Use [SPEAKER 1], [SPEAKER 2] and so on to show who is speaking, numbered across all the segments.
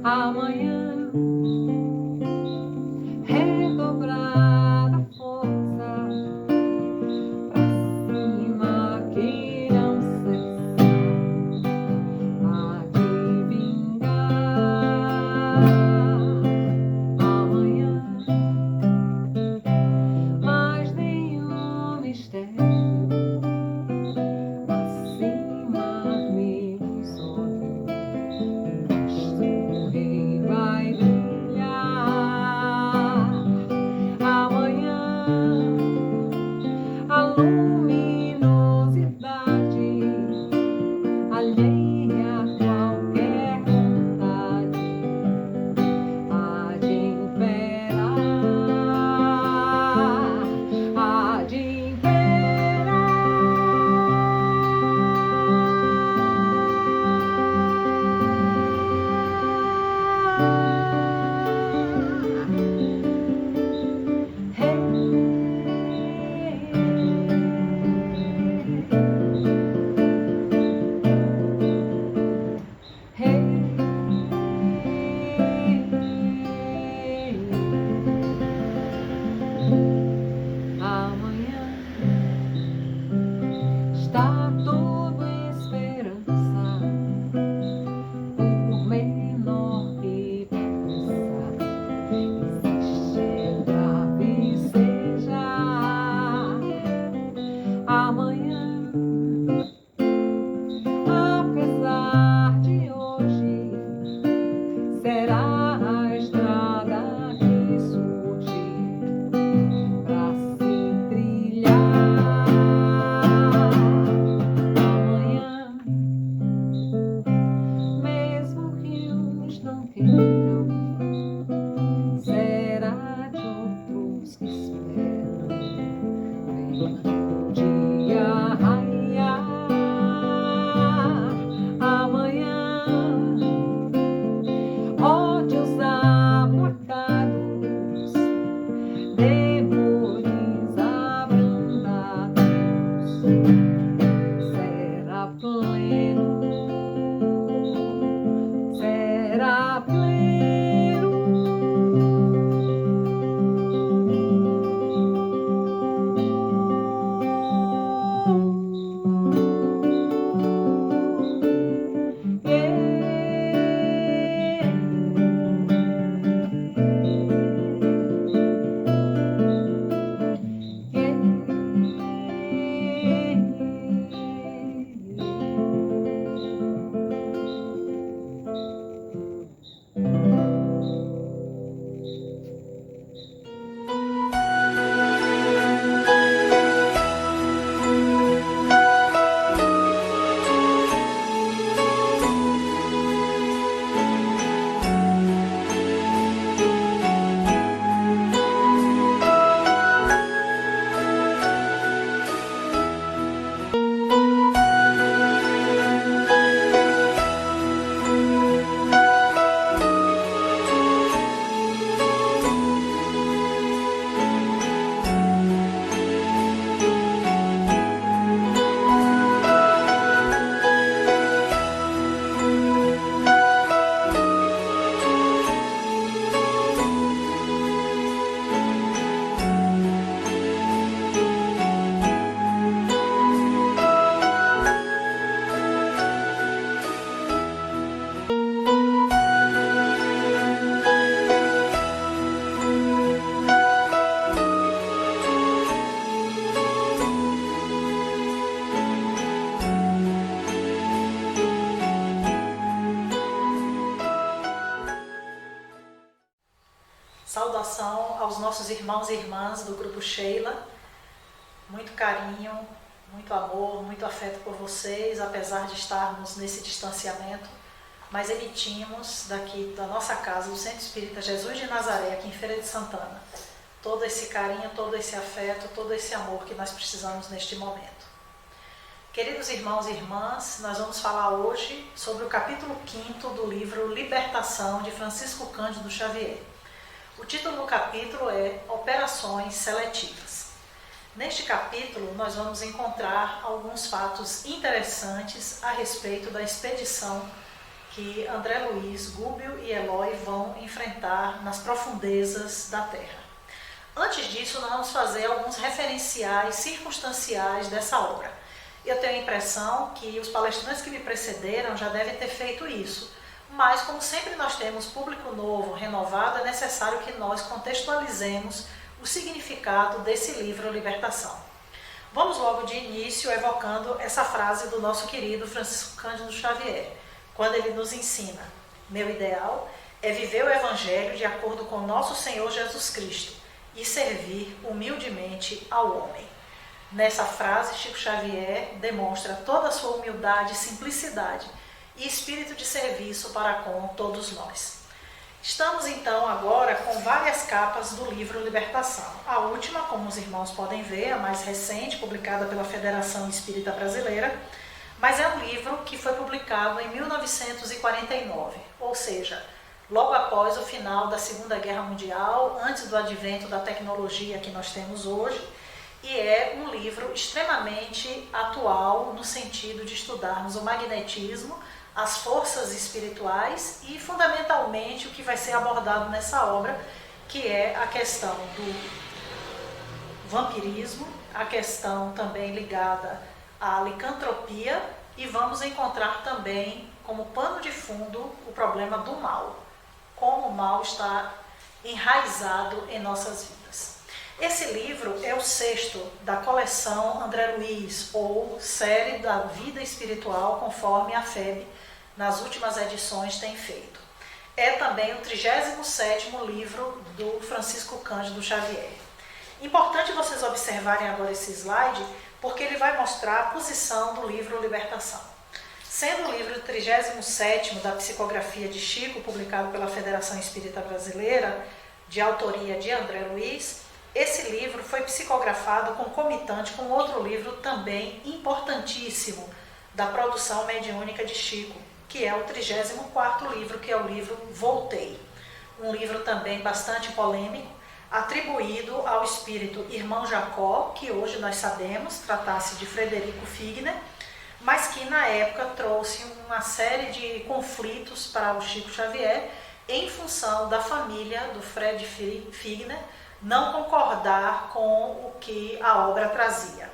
[SPEAKER 1] Amanhã redobrar a força pra cima que não cessa há de vingar. Amanhã mais nenhum mistério acima meus olhos. Vai brilhar amanhã a luminosidade alheia a qualquer vontade há de imperar, há de imperar. Amanhã está tudo em esperança, por menor que pareça, existe pra vicejar. Amanhã, apesar de hoje, será a estrada que surge pra se trilhar. Amanhã, mesmo que uns não queiram, será de outros que esperam ver o dia raiar. Amanhã, ódios aplacados, demônios abrandados, será pleno, será pleno.
[SPEAKER 2] Saudação aos nossos irmãos e irmãs do Grupo Sheila. Muito carinho, muito amor, muito afeto por vocês, apesar de estarmos nesse distanciamento. mas emitimos daqui da nossa casa, do Centro Espírita Jesus de Nazaré, aqui em Feira de Santana, todo esse carinho, todo esse afeto, todo esse amor que nós precisamos neste momento. Queridos irmãos e irmãs, nós vamos falar hoje sobre o capítulo 5º do livro Libertação, de Francisco Cândido Xavier. O título do capítulo é Operações Seletivas. Neste capítulo, nós vamos encontrar alguns fatos interessantes a respeito da expedição que André Luiz, Gúbio e Eloy vão enfrentar nas profundezas da Terra. Antes disso, nós vamos fazer alguns referenciais circunstanciais dessa obra. Eu tenho a impressão que os palestrantes que me precederam já devem ter feito isso, mas como sempre nós temos público novo, renovado, é necessário que nós contextualizemos o significado desse livro Libertação. Vamos logo de início evocando essa frase do nosso querido Francisco Cândido Xavier, quando ele nos ensina: meu ideal é viver o Evangelho de acordo com nosso Senhor Jesus Cristo e servir humildemente ao homem. Nessa frase, Chico Xavier demonstra toda a sua humildade, simplicidade e espírito de serviço para com todos nós. Estamos então agora com várias capas do livro Libertação. A última, como os irmãos podem ver, a mais recente, publicada pela Federação Espírita Brasileira, mas é um livro que foi publicado em 1949, ou seja, logo após o final da Segunda Guerra Mundial, antes do advento da tecnologia que nós temos hoje, e é um livro extremamente atual no sentido de estudarmos o magnetismo, as forças espirituais e, fundamentalmente, o que vai ser abordado nessa obra, que é a questão do vampirismo, a questão também ligada à licantropia, e vamos encontrar também como pano de fundo o problema do mal, como o mal está enraizado em nossas vidas. Esse livro é o 6º da coleção André Luiz, ou Série da Vida Espiritual, conforme a FEB, nas últimas edições, tem feito. É também o 37º livro do Francisco Cândido Xavier. Importante vocês observarem agora esse slide, porque ele vai mostrar a posição do livro Libertação. Sendo o livro 37º da psicografia de Chico, publicado pela Federação Espírita Brasileira, de autoria de André Luiz, esse livro foi psicografado concomitante com outro livro também importantíssimo da produção mediúnica de Chico, que é o 34º livro, que é o livro Voltei. Um livro também bastante polêmico, atribuído ao espírito Irmão Jacó, que hoje nós sabemos tratasse de Frederico Figner, mas que na época trouxe uma série de conflitos para o Chico Xavier em função da família do Fred Figner não concordar com o que a obra trazia.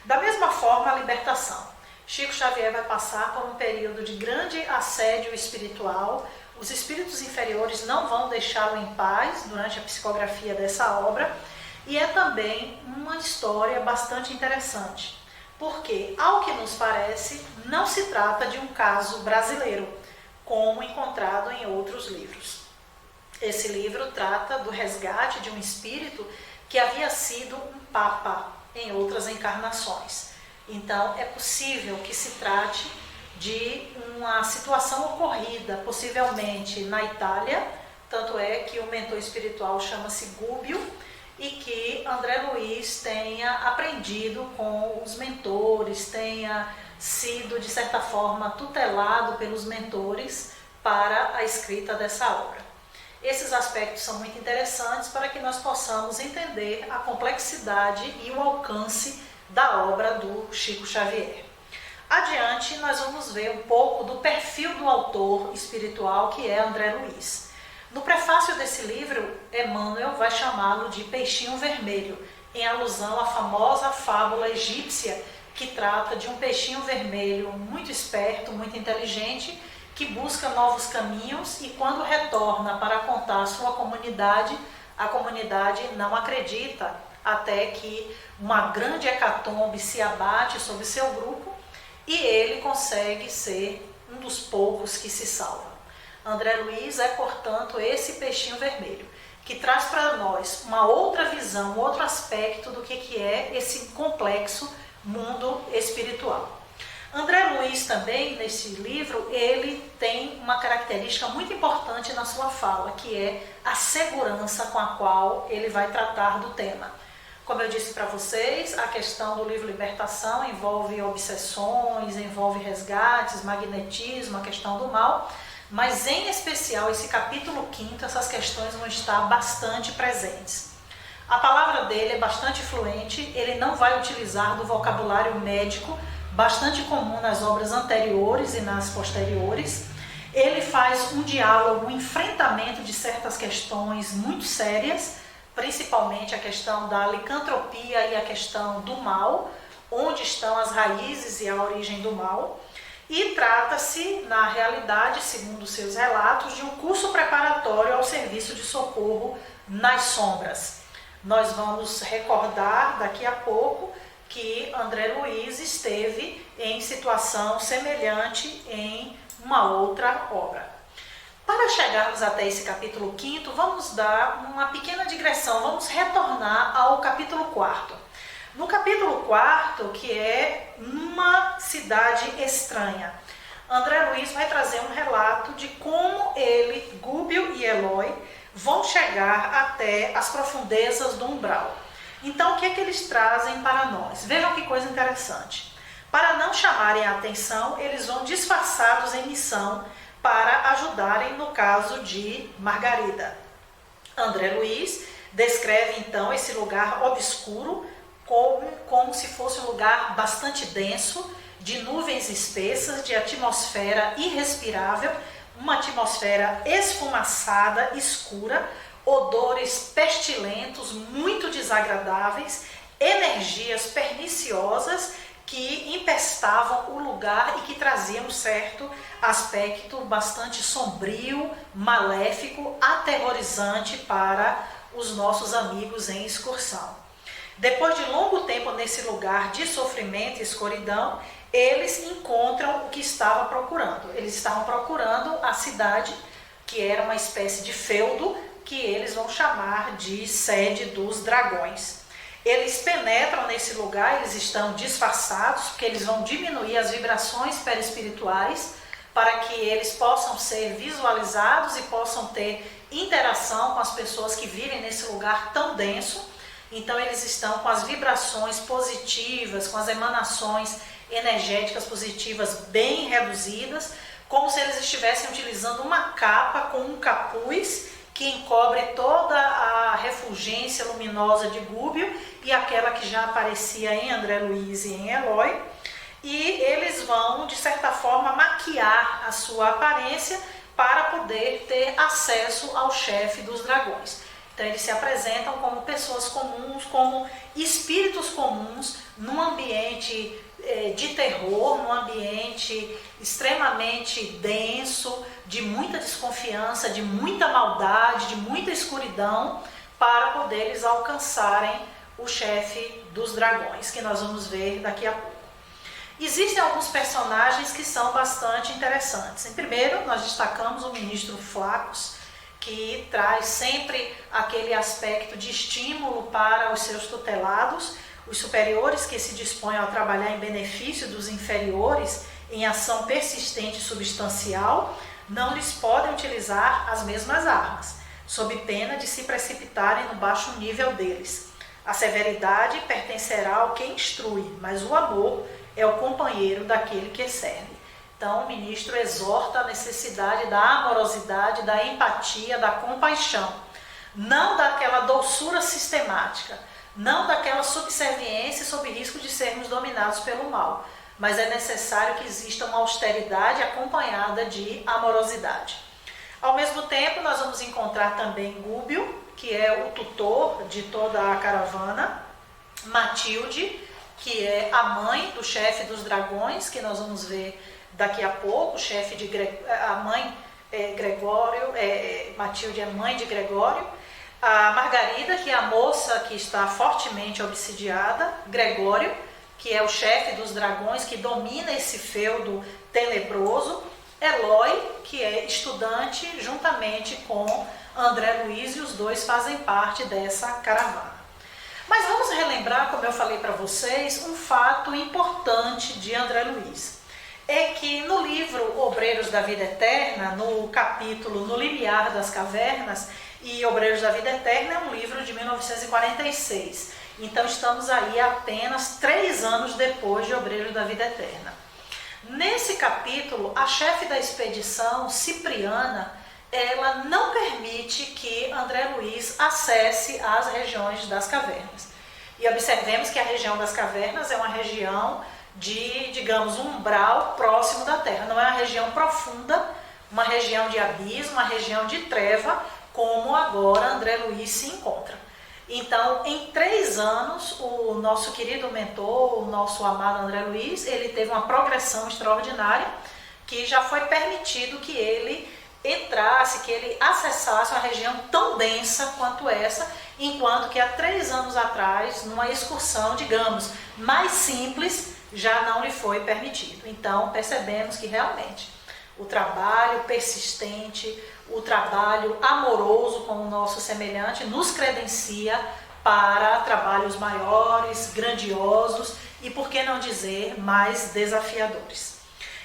[SPEAKER 2] Da mesma forma, a libertação. Chico Xavier vai passar por um período de grande assédio espiritual. Os espíritos inferiores não vão deixá-lo em paz durante a psicografia dessa obra, e é também uma história bastante interessante, porque, ao que nos parece, não se trata de um caso brasileiro, como encontrado em outros livros. Esse livro trata do resgate de um espírito que havia sido um papa em outras encarnações. Então, é possível que se trate de uma situação ocorrida, possivelmente na Itália, tanto é que o mentor espiritual chama-se Gúbio, e que André Luiz tenha aprendido com os mentores, tenha sido, de certa forma, tutelado pelos mentores para a escrita dessa obra. Esses aspectos são muito interessantes para que nós possamos entender a complexidade e o alcance da obra do Chico Xavier. Adiante, nós vamos ver um pouco do perfil do autor espiritual, que é André Luiz. No prefácio desse livro, Emmanuel vai chamá-lo de peixinho vermelho, em alusão à famosa fábula egípcia que trata de um peixinho vermelho muito esperto, muito inteligente, que busca novos caminhos e, quando retorna para contar à sua comunidade, a comunidade não acredita, até que uma grande hecatombe se abate sobre seu grupo e ele consegue ser um dos poucos que se salvam. André Luiz é, portanto, esse peixinho vermelho, que traz para nós uma outra visão, um outro aspecto do que é esse complexo mundo espiritual. André Luiz também, nesse livro, ele tem uma característica muito importante na sua fala, que é a segurança com a qual ele vai tratar do tema. Como eu disse para vocês, a questão do livro Libertação envolve obsessões, envolve resgates, magnetismo, a questão do mal, mas em especial esse capítulo 5, essas questões vão estar bastante presentes. A palavra dele é bastante fluente, ele não vai utilizar do vocabulário médico, bastante comum nas obras anteriores e nas posteriores. Ele faz um diálogo, um enfrentamento de certas questões muito sérias, principalmente a questão da licantropia e a questão do mal, onde estão as raízes e a origem do mal. E trata-se, na realidade, segundo seus relatos, de um curso preparatório ao serviço de socorro nas sombras. Nós vamos recordar daqui a pouco que André Luiz esteve em situação semelhante em uma outra obra. Para chegarmos até esse capítulo 5, vamos dar uma pequena digressão, vamos retornar ao capítulo 4. No capítulo 4, que é Numa Cidade Estranha, André Luiz vai trazer um relato de como ele, Gúbio e Eloy vão chegar até as profundezas do umbral. Então, o que é que eles trazem para nós? Vejam que coisa interessante. Para não chamarem a atenção, eles vão disfarçados em missão para ajudarem no caso de Margarida. André Luiz descreve então esse lugar obscuro como se fosse um lugar bastante denso, de nuvens espessas, de atmosfera irrespirável, uma atmosfera esfumaçada, escura, odores pestilentos, muito desagradáveis, energias perniciosas que empestavam o lugar e que traziam um certo aspecto bastante sombrio, maléfico, aterrorizante para os nossos amigos em excursão. Depois de longo tempo nesse lugar de sofrimento e escuridão, eles encontram o que estavam procurando. Eles estavam procurando a cidade, que era uma espécie de feudo, que eles vão chamar de sede dos dragões. Eles penetram nesse lugar, eles estão disfarçados, porque eles vão diminuir as vibrações perispirituais para que eles possam ser visualizados e possam ter interação com as pessoas que vivem nesse lugar tão denso. Então eles estão com as vibrações positivas, com as emanações energéticas positivas bem reduzidas, como se eles estivessem utilizando uma capa com um capuz que encobre toda a refulgência luminosa de Gúbio e aquela que já aparecia em André Luiz e em Eloy. E eles vão, de certa forma, maquiar a sua aparência para poder ter acesso ao chefe dos dragões. Então eles se apresentam como pessoas comuns, como espíritos comuns, num ambiente de terror, num ambiente extremamente denso, de muita desconfiança, de muita maldade, de muita escuridão, para poder eles alcançarem o chefe dos dragões, que nós vamos ver daqui a pouco. Existem alguns personagens que são bastante interessantes. Em primeiro, nós destacamos o ministro Flaccus, que traz sempre aquele aspecto de estímulo para os seus tutelados, os superiores que se dispõem a trabalhar em benefício dos inferiores em ação persistente e substancial, não lhes podem utilizar as mesmas armas, sob pena de se precipitarem no baixo nível deles. A severidade pertencerá ao que instrui, mas o amor é o companheiro daquele que serve. Então, o ministro exorta a necessidade da amorosidade, da empatia, da compaixão, não daquela doçura sistemática, não daquela subserviência sob risco de sermos dominados pelo mal, mas é necessário que exista uma austeridade acompanhada de amorosidade. Ao mesmo tempo, nós vamos encontrar também Gúbio, que é o tutor de toda a caravana, Matilde, que é a mãe do chefe dos dragões, que nós vamos ver daqui a pouco, a mãe Gregório, Matilde é mãe de Gregório, a Margarida, que é a moça que está fortemente obsidiada, Gregório, que é o chefe dos dragões, que domina esse feudo tenebroso, Eloy, que é estudante, juntamente com André Luiz, e os dois fazem parte dessa caravana. Mas vamos relembrar, como eu falei para vocês, um fato importante de André Luiz. é que no livro Obreiros da Vida Eterna, no capítulo No Limiar das Cavernas, e Obreiros da Vida Eterna é um livro de 1946. Então estamos aí apenas 3 anos depois de Obreiros da Vida Eterna. Nesse capítulo, a chefe da expedição, Cipriana, ela não permite que André Luiz acesse as regiões das cavernas. E observemos que a região das cavernas é uma região de, digamos, um umbral próximo da Terra. Não é uma região profunda, uma região de abismo, uma região de treva, como agora André Luiz se encontra. Então, em 3 anos, o nosso querido mentor, o nosso amado André Luiz, ele teve uma progressão extraordinária, que já foi permitido que ele entrasse, que ele acessasse uma região tão densa quanto essa, enquanto que há 3 anos atrás, numa excursão, digamos, mais simples, já não lhe foi permitido. Então, percebemos que realmente o trabalho persistente, o trabalho amoroso com o nosso semelhante nos credencia para trabalhos maiores, grandiosos e, por que não dizer, mais desafiadores.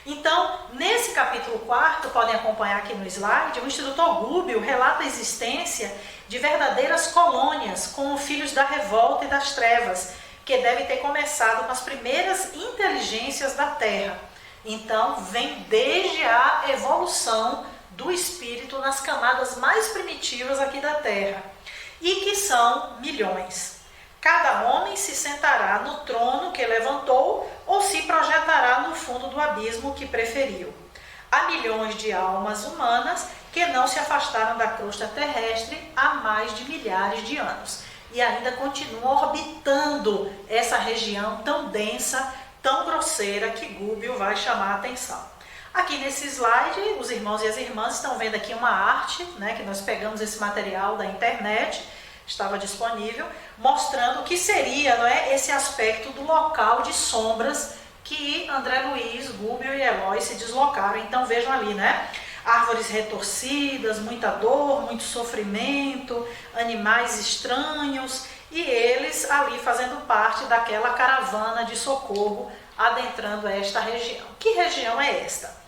[SPEAKER 2] Então, nesse capítulo 4, podem acompanhar aqui no slide, o instrutor Gúbio relata a existência de verdadeiras colônias com filhos da revolta e das trevas, que devem ter começado com as primeiras inteligências da Terra. Então, vem desde a evolução do espírito nas camadas mais primitivas aqui da Terra, e que são milhões. Cada homem se sentará no trono que levantou ou se projetará no fundo do abismo que preferiu. Há milhões de almas humanas que não se afastaram da crosta terrestre há mais de milhares de anos e ainda continuam orbitando essa região tão densa, tão grosseira que Gúbio vai chamar a atenção. Aqui nesse slide, os irmãos e as irmãs estão vendo aqui uma arte, né, que nós pegamos esse material da internet, estava disponível, mostrando o que seria, não é, esse aspecto do local de sombras que André Luiz, Gúbio e Eloy se deslocaram. Então vejam ali, né? Árvores retorcidas, muita dor, muito sofrimento, animais estranhos e eles ali fazendo parte daquela caravana de socorro adentrando esta região. Que região é esta?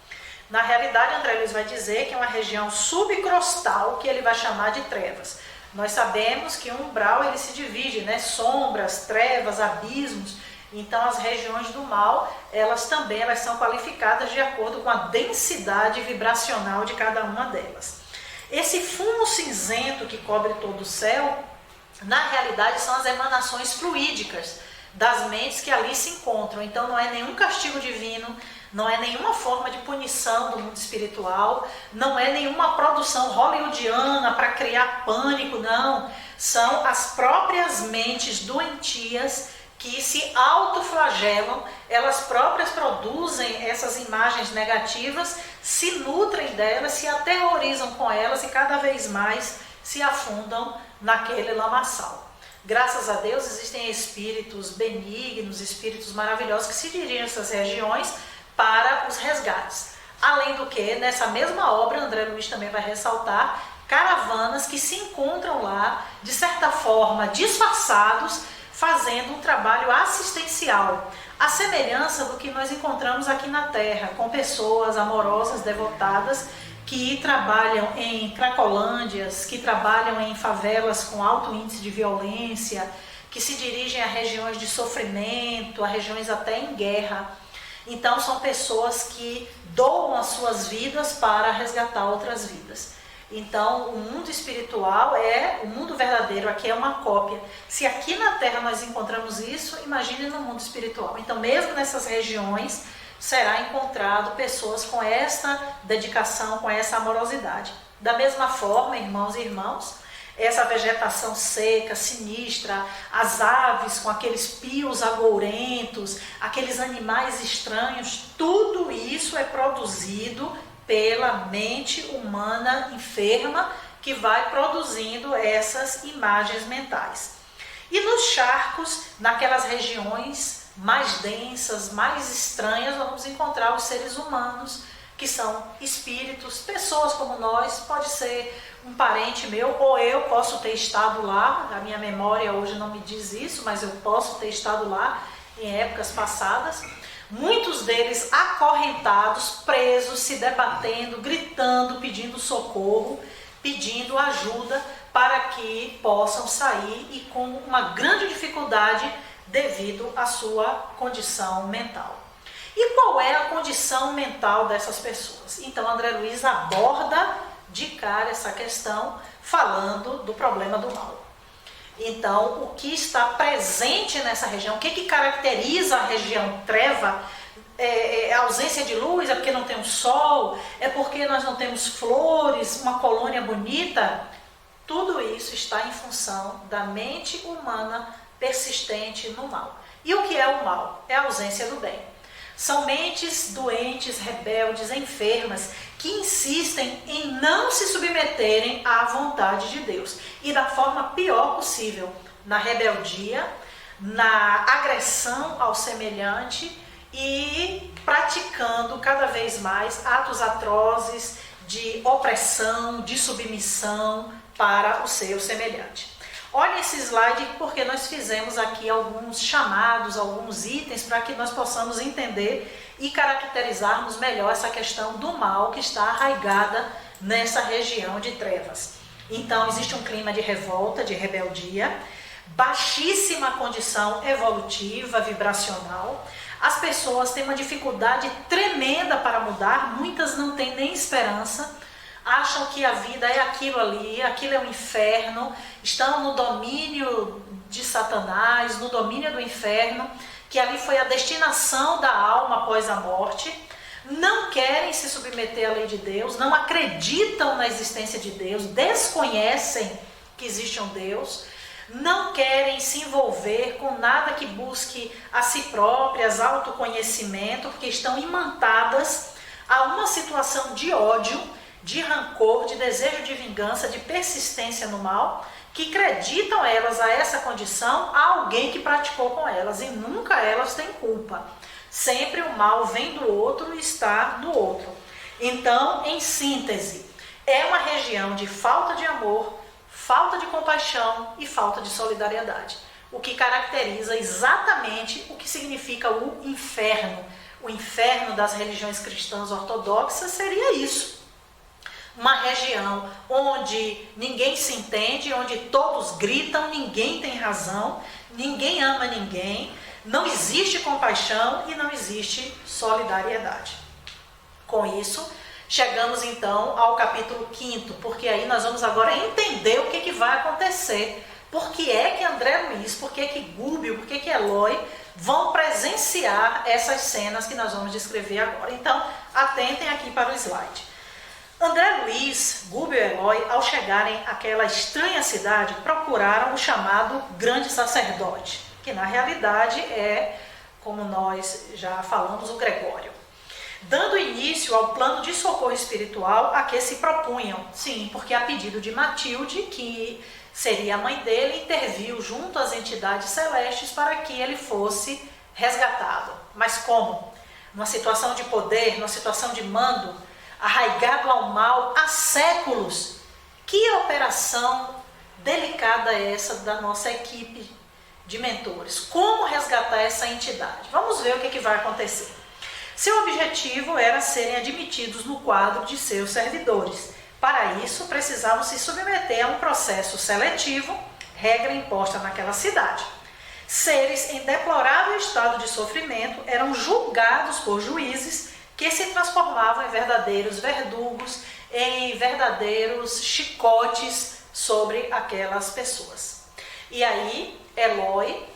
[SPEAKER 2] Na realidade, André Luiz vai dizer que é uma região subcrostal que ele vai chamar de trevas. Nós sabemos que um umbral ele se divide, né? Sombras, trevas, abismos. Então as regiões do mal, elas são qualificadas de acordo com a densidade vibracional de cada uma delas. Esse fumo cinzento que cobre todo o céu, na realidade são as emanações fluídicas das mentes que ali se encontram. Então não é nenhum castigo divino, não é nenhuma forma de punição do mundo espiritual, não é nenhuma produção hollywoodiana para criar pânico, não. São as próprias mentes doentias que se autoflagelam, elas próprias produzem essas imagens negativas, se nutrem delas, se aterrorizam com elas e cada vez mais se afundam naquele lamaçal. Graças a Deus existem espíritos benignos, espíritos maravilhosos que se dirigem a essas regiões para os resgates. Além do que, nessa mesma obra, André Luiz também vai ressaltar caravanas que se encontram lá, de certa forma, disfarçados, fazendo um trabalho assistencial, à semelhança do que nós encontramos aqui na Terra, com pessoas amorosas, devotadas, que trabalham em cracolândias, que trabalham em favelas com alto índice de violência, que se dirigem a regiões de sofrimento, a regiões até em guerra. Então são pessoas que doam as suas vidas para resgatar outras vidas. Então o mundo espiritual o mundo verdadeiro, aqui é uma cópia. Se aqui na Terra nós encontramos isso, imagine no mundo espiritual. Então mesmo nessas regiões será encontrado pessoas com essa dedicação, com essa amorosidade. Da mesma forma, irmãos e irmãos, essa vegetação seca, sinistra, as aves com aqueles pios agourentos, aqueles animais estranhos, tudo isso é produzido pela mente humana enferma que vai produzindo essas imagens mentais. E nos charcos, naquelas regiões mais densas, mais estranhas, vamos encontrar os seres humanos, que são espíritos, pessoas como nós, pode ser um parente meu, ou eu posso ter estado lá, a minha memória hoje não me diz isso, mas eu posso ter estado lá em épocas passadas. muitos deles acorrentados, presos, se debatendo, gritando, pedindo socorro, pedindo ajuda para que possam sair e com uma grande dificuldade devido à sua condição mental. E qual é a condição mental dessas pessoas? Então André Luiz aborda de cara essa questão falando do problema do mal. Então, o que está presente nessa região, o que caracteriza a região treva? É a ausência de luz, é porque não tem um sol, é porque nós não temos flores, uma colônia bonita. Tudo isso está em função da mente humana persistente no mal. E o que é o mal? É a ausência do bem. São mentes doentes, rebeldes, enfermas, que insistem em não se submeterem à vontade de Deus. E da forma pior possível, na rebeldia, na agressão ao semelhante e praticando cada vez mais atos atrozes de opressão, de submissão para o seu semelhante. Olha esse slide porque nós fizemos aqui alguns chamados, alguns itens para que nós possamos entender e caracterizarmos melhor essa questão do mal que está arraigada nessa região de trevas. Então existe um clima de revolta, de rebeldia, baixíssima condição evolutiva, vibracional. As pessoas têm uma dificuldade tremenda para mudar, muitas não têm nem esperança. Acham que a vida é aquilo ali, aquilo é um inferno, estão no domínio de Satanás, no domínio do inferno, que ali foi a destinação da alma após a morte, não querem se submeter à lei de Deus, não acreditam na existência de Deus, desconhecem que existe um Deus, não querem se envolver com nada que busque a si próprias, autoconhecimento, porque estão imantadas a uma situação de ódio, de rancor, de desejo de vingança, de persistência no mal, que acreditam elas a essa condição a alguém que praticou com elas, e nunca elas têm culpa. Sempre o mal vem do outro e está no outro. Então, em síntese, é uma região de falta de amor, falta de compaixão e falta de solidariedade, o que caracteriza exatamente o que significa o inferno. O inferno das religiões cristãs ortodoxas seria isso. Uma região onde ninguém se entende, onde todos gritam, ninguém tem razão, ninguém ama ninguém, não existe compaixão e não existe solidariedade. Com isso, chegamos então ao capítulo 5º, porque aí nós vamos agora entender o que vai acontecer. Por que é que André Luiz, por que Gúbio, por que Eloy vão presenciar essas cenas que nós vamos descrever agora. Então, atentem aqui para o slide. André Luiz, Gúbio e Eloy, ao chegarem àquela estranha cidade, procuraram o chamado grande sacerdote, que na realidade é, como nós já falamos, o Gregório. Dando início ao plano de socorro espiritual a que se propunham. Sim, porque a pedido de Matilde, que seria a mãe dele, interviu junto às entidades celestes para que ele fosse resgatado. Mas como? Numa situação de poder, numa situação de mando, arraigado ao mal há séculos. Que operação delicada é essa da nossa equipe de mentores? Como resgatar essa entidade? Vamos ver o que vai acontecer. Seu objetivo era serem admitidos no quadro de seus servidores. Para isso, precisavam se submeter a um processo seletivo, regra imposta naquela cidade. Seres em deplorável estado de sofrimento eram julgados por juízes que se transformavam em verdadeiros verdugos, em verdadeiros chicotes sobre aquelas pessoas. E aí, Eloy,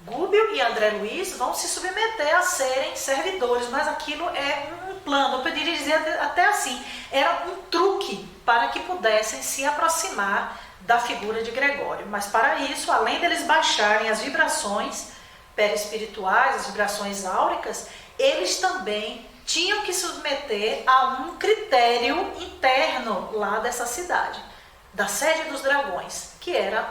[SPEAKER 2] Gúbio e André Luiz vão se submeter a serem servidores, mas aquilo é um plano, eu poderia dizer até assim, era um truque para que pudessem se aproximar da figura de Gregório. Mas para isso, além deles baixarem as vibrações perispirituais, as vibrações áuricas, eles também tinham que submeter a um critério interno lá dessa cidade, da sede dos dragões, que eram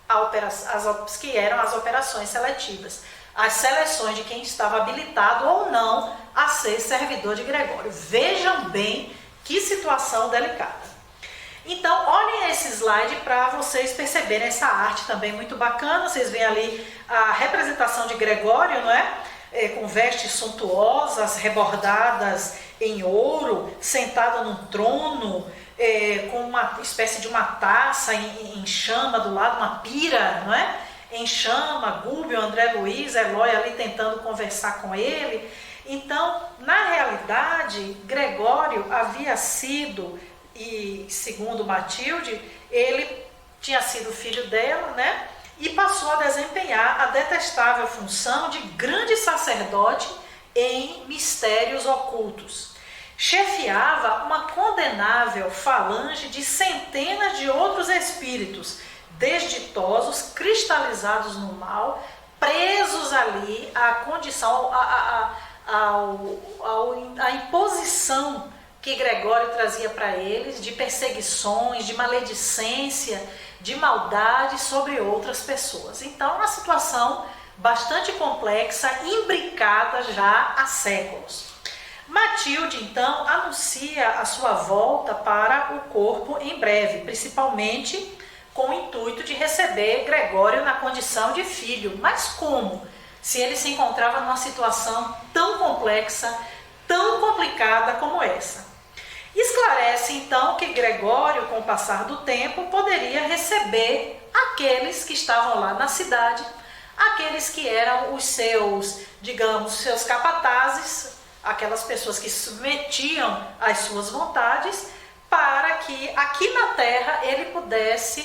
[SPEAKER 2] as operações seletivas, as seleções de quem estava habilitado ou não a ser servidor de Gregório. Vejam bem que situação delicada. Então, olhem esse slide para vocês perceberem essa arte também muito bacana. Vocês veem ali a representação de Gregório, não é? com vestes suntuosas, rebordadas em ouro, sentado num trono, com uma espécie de uma taça em chama do lado, uma pira, não é? Em chama, Gúbio, André Luiz, Eloy ali tentando conversar com ele. Então, na realidade, Gregório havia sido, e segundo Matilde, ele tinha sido filho dela, né? E passou a desempenhar a detestável função de grande sacerdote em mistérios ocultos. Chefiava uma condenável falange de centenas de outros espíritos desditosos, cristalizados no mal, presos ali à condição, à imposição que Gregório trazia para eles de perseguições, de maledicência, de maldade sobre outras pessoas. Então, uma situação bastante complexa, imbricada já há séculos. Matilde, então, anuncia a sua volta para o corpo em breve, principalmente com o intuito de receber Gregório na condição de filho. Mas como? Se ele se encontrava numa situação tão complexa, tão complicada como essa. Esclarece então que Gregório, com o passar do tempo, poderia receber aqueles que estavam lá na cidade, aqueles que eram os seus, digamos, seus capatazes, aquelas pessoas que submetiam às suas vontades, para que aqui na terra ele pudesse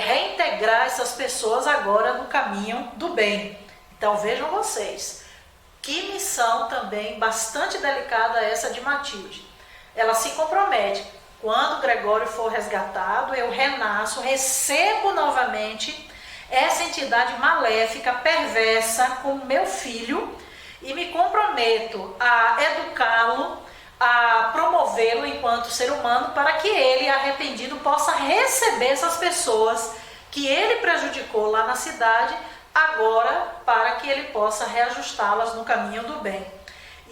[SPEAKER 2] reintegrar essas pessoas agora no caminho do bem. Então vejam vocês, que missão também bastante delicada essa de Matilde. Ela se compromete, quando Gregório for resgatado, eu renasço, recebo novamente essa entidade maléfica, perversa, como meu filho, e me comprometo a educá-lo, a promovê-lo enquanto ser humano, para que ele, arrependido, possa receber essas pessoas que ele prejudicou lá na cidade, agora para que ele possa reajustá-las no caminho do bem.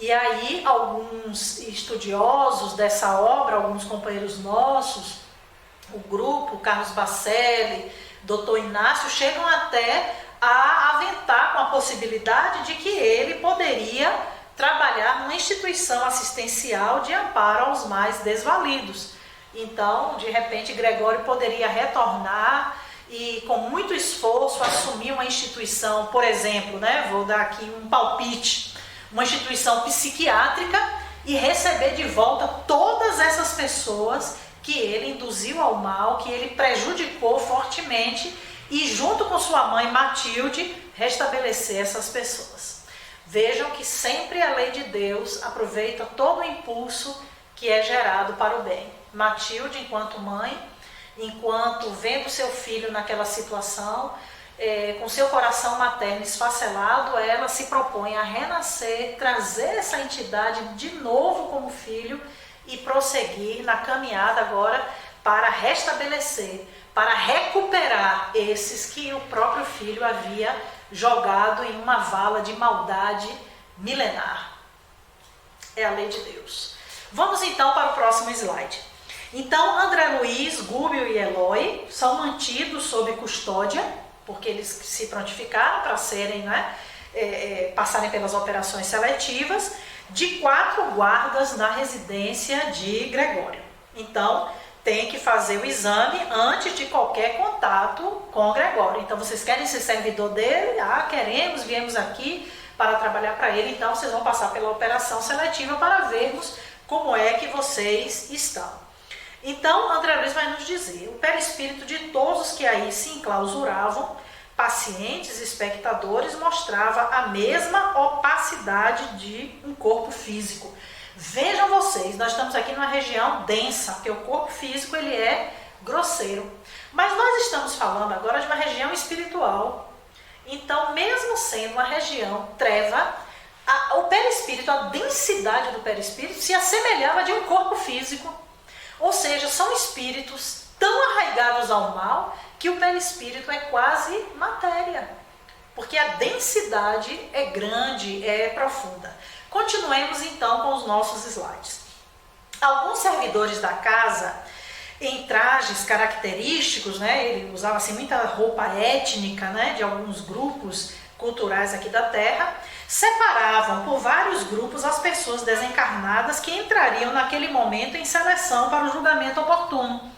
[SPEAKER 2] E aí alguns estudiosos dessa obra, alguns companheiros nossos, o grupo, Carlos Bacelli, Dr. Inácio, chegam até a aventar com a possibilidade de que ele poderia trabalhar numa instituição assistencial de amparo aos mais desvalidos. Então, de repente, Gregório poderia retornar e, com muito esforço, assumir uma instituição, por exemplo, né, vou dar aqui um palpite, uma instituição psiquiátrica, e receber de volta todas essas pessoas que ele induziu ao mal, que ele prejudicou fortemente, e junto com sua mãe Matilde, restabelecer essas pessoas. Vejam que sempre a lei de Deus aproveita todo o impulso que é gerado para o bem. Matilde, enquanto mãe, enquanto vendo seu filho naquela situação, com seu coração materno esfacelado, ela se propõe a renascer, trazer essa entidade de novo como filho e prosseguir na caminhada agora para restabelecer, para recuperar esses que o próprio filho havia jogado em uma vala de maldade milenar. É a lei de Deus. Vamos então para o próximo slide. Então, André Luiz, Gúbio e Eloy são mantidos sob custódia, porque eles se prontificaram para serem, né, passarem pelas operações seletivas, de 4 guardas na residência de Gregório. Então, tem que fazer o exame antes de qualquer contato com Gregório. Então, vocês querem ser servidor dele? Ah, queremos, viemos aqui para trabalhar para ele. Então, vocês vão passar pela operação seletiva para vermos como é que vocês estão. Então, André Luiz vai nos dizer: o perispírito de todos os que aí se enclausuravam, pacientes, espectadores, mostrava a mesma opacidade de um corpo físico. Vejam vocês, nós estamos aqui numa região densa, porque o corpo físico ele é grosseiro. Mas nós estamos falando agora de uma região espiritual. Então, mesmo sendo uma região treva, o perispírito, a densidade do perispírito se assemelhava de um corpo físico. Ou seja, são espíritos tão arraigados ao mal que o perispírito é quase matéria, porque a densidade é grande, é profunda. Continuemos então com os nossos slides. Alguns servidores da casa, em trajes característicos, né, ele usava assim, muita roupa étnica, né, de alguns grupos culturais aqui da Terra, separavam por vários grupos as pessoas desencarnadas que entrariam naquele momento em seleção para o julgamento oportuno.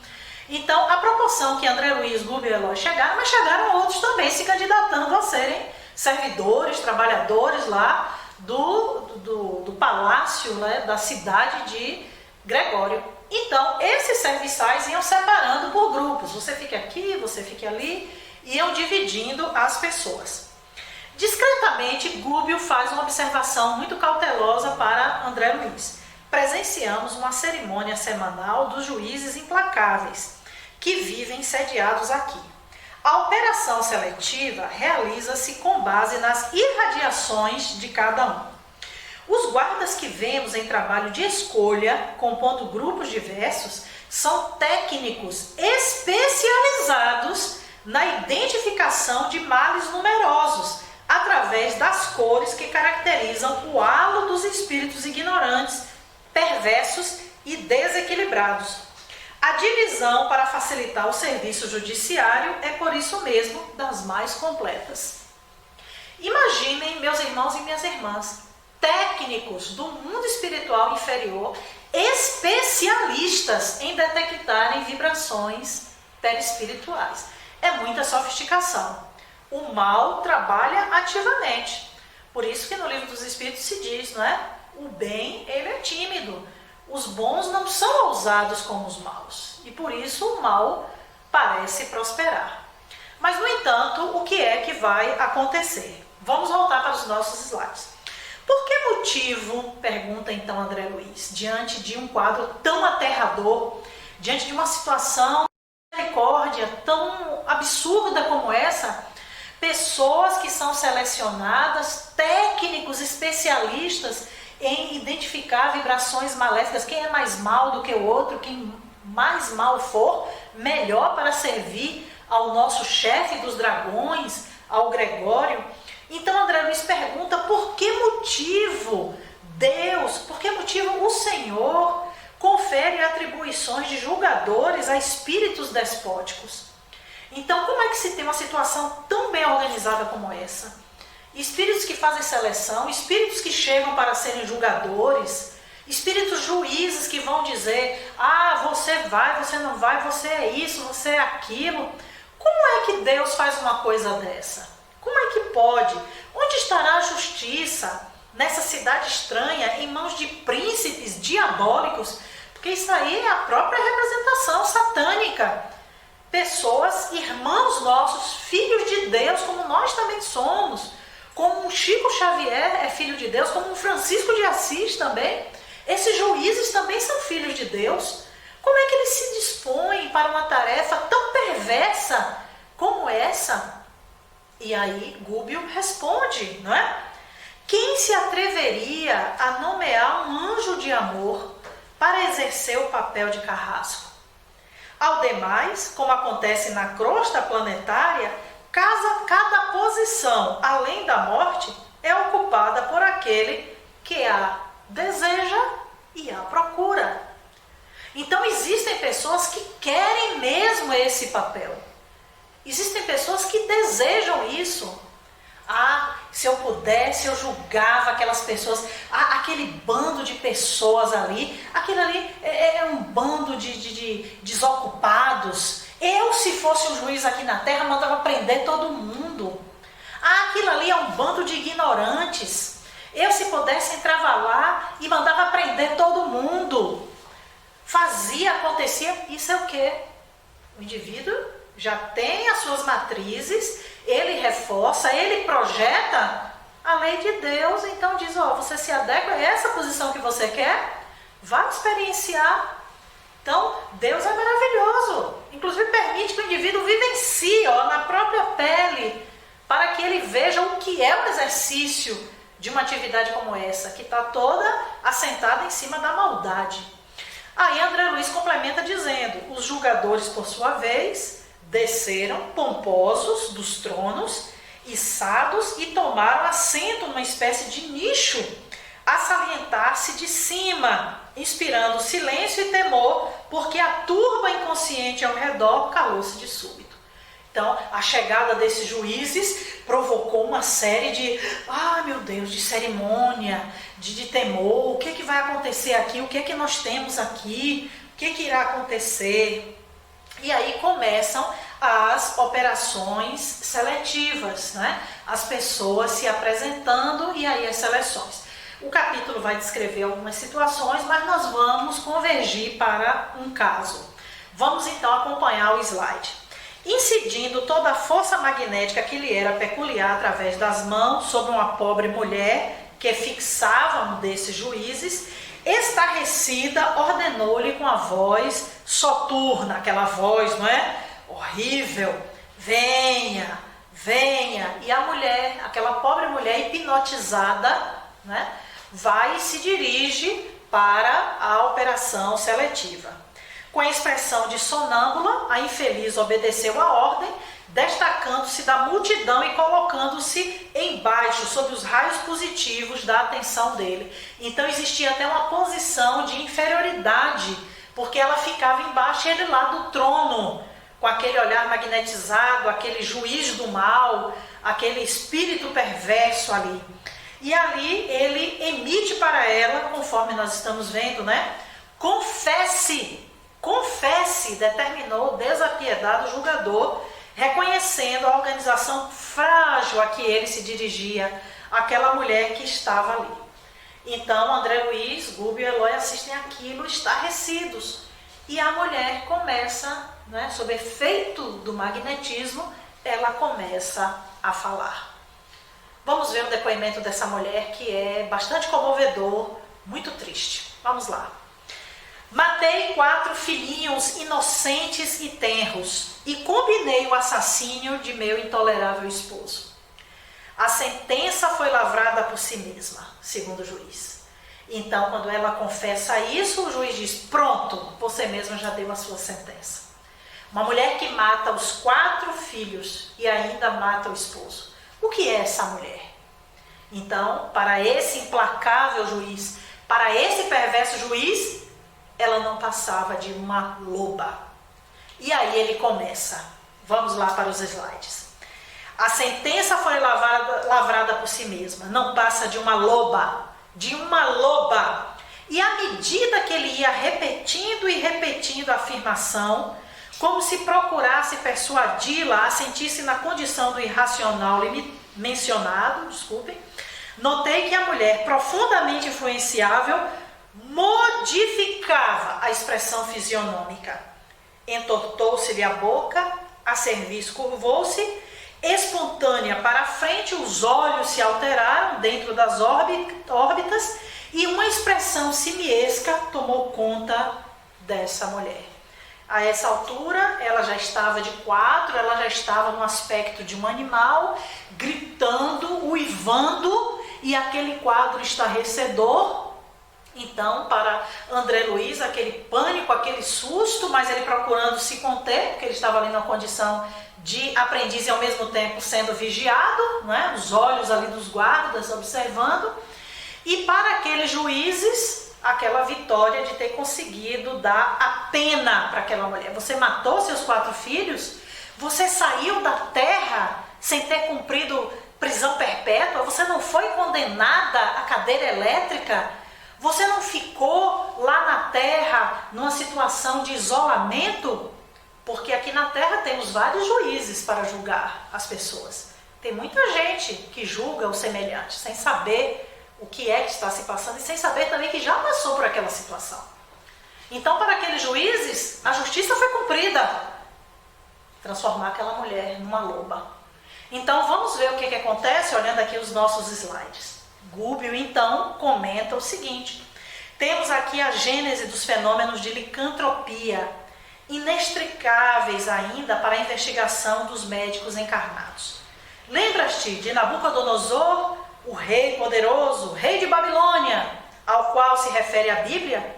[SPEAKER 2] Então, a proporção que André Luiz, Gubbio e Eloy chegaram, mas chegaram outros também se candidatando a serem servidores, trabalhadores lá do palácio, né, da cidade de Gregório. Então, esses serviçais iam separando por grupos. Você fica aqui, você fica ali, iam dividindo as pessoas. Discretamente, Gubbio faz uma observação muito cautelosa para André Luiz. Presenciamos uma cerimônia semanal dos juízes implacáveis, que vivem sediados aqui. A operação seletiva realiza-se com base nas irradiações de cada um. Os guardas que vemos em trabalho de escolha, compondo grupos diversos, são técnicos especializados na identificação de males numerosos, através das cores que caracterizam o halo dos espíritos ignorantes, perversos e desequilibrados. A divisão para facilitar o serviço judiciário é, por isso mesmo, das mais completas. Imaginem, meus irmãos e minhas irmãs, técnicos do mundo espiritual inferior, especialistas em detectarem vibrações perispirituais. É muita sofisticação. O mal trabalha ativamente. Por isso que no Livro dos Espíritos se diz, não é? O bem, ele é tímido. Os bons não são ousados como os maus. E por isso o mal parece prosperar. Mas, no entanto, o que é que vai acontecer? Vamos voltar para os nossos slides. Por que motivo, pergunta então André Luiz, diante de um quadro tão aterrador, diante de uma situação de misericórdia tão absurda como essa, pessoas que são selecionadas, técnicos especialistas em identificar vibrações maléficas, quem é mais mal do que o outro, quem mais mal for, melhor para servir ao nosso chefe dos dragões, ao Gregório. Então André Luiz pergunta por que motivo Deus, por que motivo o Senhor confere atribuições de julgadores a espíritos despóticos. Então, como é que se tem uma situação tão bem organizada como essa? Espíritos que fazem seleção, espíritos que chegam para serem julgadores, espíritos juízes que vão dizer, você vai, você não vai, você é isso, você é aquilo. Como é que Deus faz uma coisa dessa? Como é que pode? Onde estará a justiça nessa cidade estranha, em mãos de príncipes diabólicos? Porque isso aí é a própria representação satânica. Pessoas, irmãos nossos, filhos de Deus, como nós também somos, como um Chico Xavier é filho de Deus, como um Francisco de Assis também. Esses juízes também são filhos de Deus. Como é que eles se dispõem para uma tarefa tão perversa como essa? E aí Gubbio responde, não é? Quem se atreveria a nomear um anjo de amor para exercer o papel de carrasco? Ao demais, como acontece na crosta planetária, cada posição, além da morte, é ocupada por aquele que a deseja e a procura. Então existem pessoas que querem mesmo esse papel. Existem pessoas que desejam isso. Se eu pudesse, eu julgava aquelas pessoas, aquele bando de pessoas ali, aquele ali é um bando de desocupados. Eu, se fosse um juiz aqui na Terra, mandava prender todo mundo. Aquilo ali é um bando de ignorantes. Eu, se pudesse, entrava lá e mandava prender todo mundo. Fazia, acontecia, isso é o quê? O indivíduo já tem as suas matrizes, ele reforça, ele projeta a lei de Deus, então diz, você se adequa a essa posição que você quer, vai experienciar. Então, Deus é maravilhoso, inclusive permite que o indivíduo vivencie na própria pele, para que ele veja o que é o exercício de uma atividade como essa, que está toda assentada em cima da maldade. Aí André Luiz complementa dizendo, os julgadores, por sua vez, desceram pomposos dos tronos, içados, e tomaram assento numa espécie de nicho, a salientar-se de cima, inspirando silêncio e temor, porque a turba inconsciente ao redor calou-se de súbito. Então, a chegada desses juízes provocou uma série de, meu Deus, de cerimônia, de temor. O que vai acontecer aqui? O que nós temos aqui? O que irá acontecer? E aí começam as operações seletivas, né? As pessoas se apresentando e aí as seleções. O capítulo vai descrever algumas situações, mas nós vamos convergir para um caso. Vamos então acompanhar o slide. Incidindo toda a força magnética que lhe era peculiar através das mãos sobre uma pobre mulher que fixava um desses juízes, estarrecida, ordenou-lhe com a voz soturna, aquela voz, não é? Horrível, venha, venha. E a mulher, aquela pobre mulher hipnotizada, né, vai e se dirige para a operação seletiva. Com a expressão de sonâmbula, a infeliz obedeceu a ordem, destacando-se da multidão e colocando-se embaixo, sob os raios positivos da atenção dele. Então existia até uma posição de inferioridade, porque ela ficava embaixo e ele lá do trono, com aquele olhar magnetizado, aquele juiz do mal, aquele espírito perverso ali. E ali ele emite para ela, conforme nós estamos vendo, né? Confesse, determinou o desapiedado julgador, reconhecendo a organização frágil a que ele se dirigia, aquela mulher que estava ali. Então, André Luiz, Gubbio e Eloy assistem aquilo estarrecidos. E a mulher começa, né, sob efeito do magnetismo, ela começa a falar. Vamos ver o depoimento dessa mulher, que é bastante comovedor, muito triste. Vamos lá. Matei 4 filhinhos inocentes e tenros e combinei o assassínio de meu intolerável esposo. A sentença foi lavrada por si mesma, segundo o juiz. Então, quando ela confessa isso, o juiz diz, pronto, você mesma já deu a sua sentença. Uma mulher que mata os 4 filhos e ainda mata o esposo. O que é essa mulher? Então, para esse implacável juiz, para esse perverso juiz, ela não passava de uma loba. E aí ele começa. Vamos lá para os slides. A sentença foi lavrada por si mesma. Não passa de uma loba. De uma loba. E à medida que ele ia repetindo e repetindo a afirmação, como se procurasse persuadi-la a sentir-se na condição do irracional mencionado, notei que a mulher, profundamente influenciável, modificava a expressão fisionômica. Entortou-se-lhe a boca, a cerviz curvou-se, espontânea para frente, os olhos se alteraram dentro das órbitas e uma expressão simiesca tomou conta dessa mulher. A essa altura, ela já estava de 4, ela já estava no aspecto de um animal, gritando, uivando, e aquele quadro estarrecedor. Então, para André Luiz, aquele pânico, aquele susto, mas ele procurando se conter, porque ele estava ali numa condição de aprendiz e ao mesmo tempo sendo vigiado, né? Os olhos ali dos guardas observando. E para aqueles juízes, aquela vitória de ter conseguido dar a pena para aquela mulher. Você matou seus 4 filhos, você saiu da terra sem ter cumprido prisão perpétua, você não foi condenada à cadeira elétrica, você não ficou lá na terra numa situação de isolamento, porque aqui na terra temos vários juízes para julgar as pessoas. Tem muita gente que julga o semelhante, sem saber o que é que está se passando e sem saber também que já passou por aquela situação. Então, para aqueles juízes, a justiça foi cumprida. Transformar aquela mulher numa loba. Então, vamos ver o que acontece, olhando aqui os nossos slides. Gubbio, então, comenta o seguinte. Temos aqui a gênese dos fenômenos de licantropia, inextricáveis ainda para a investigação dos médicos encarnados. Lembras-te de Nabucodonosor, o rei poderoso, rei de Babilônia, ao qual se refere a Bíblia?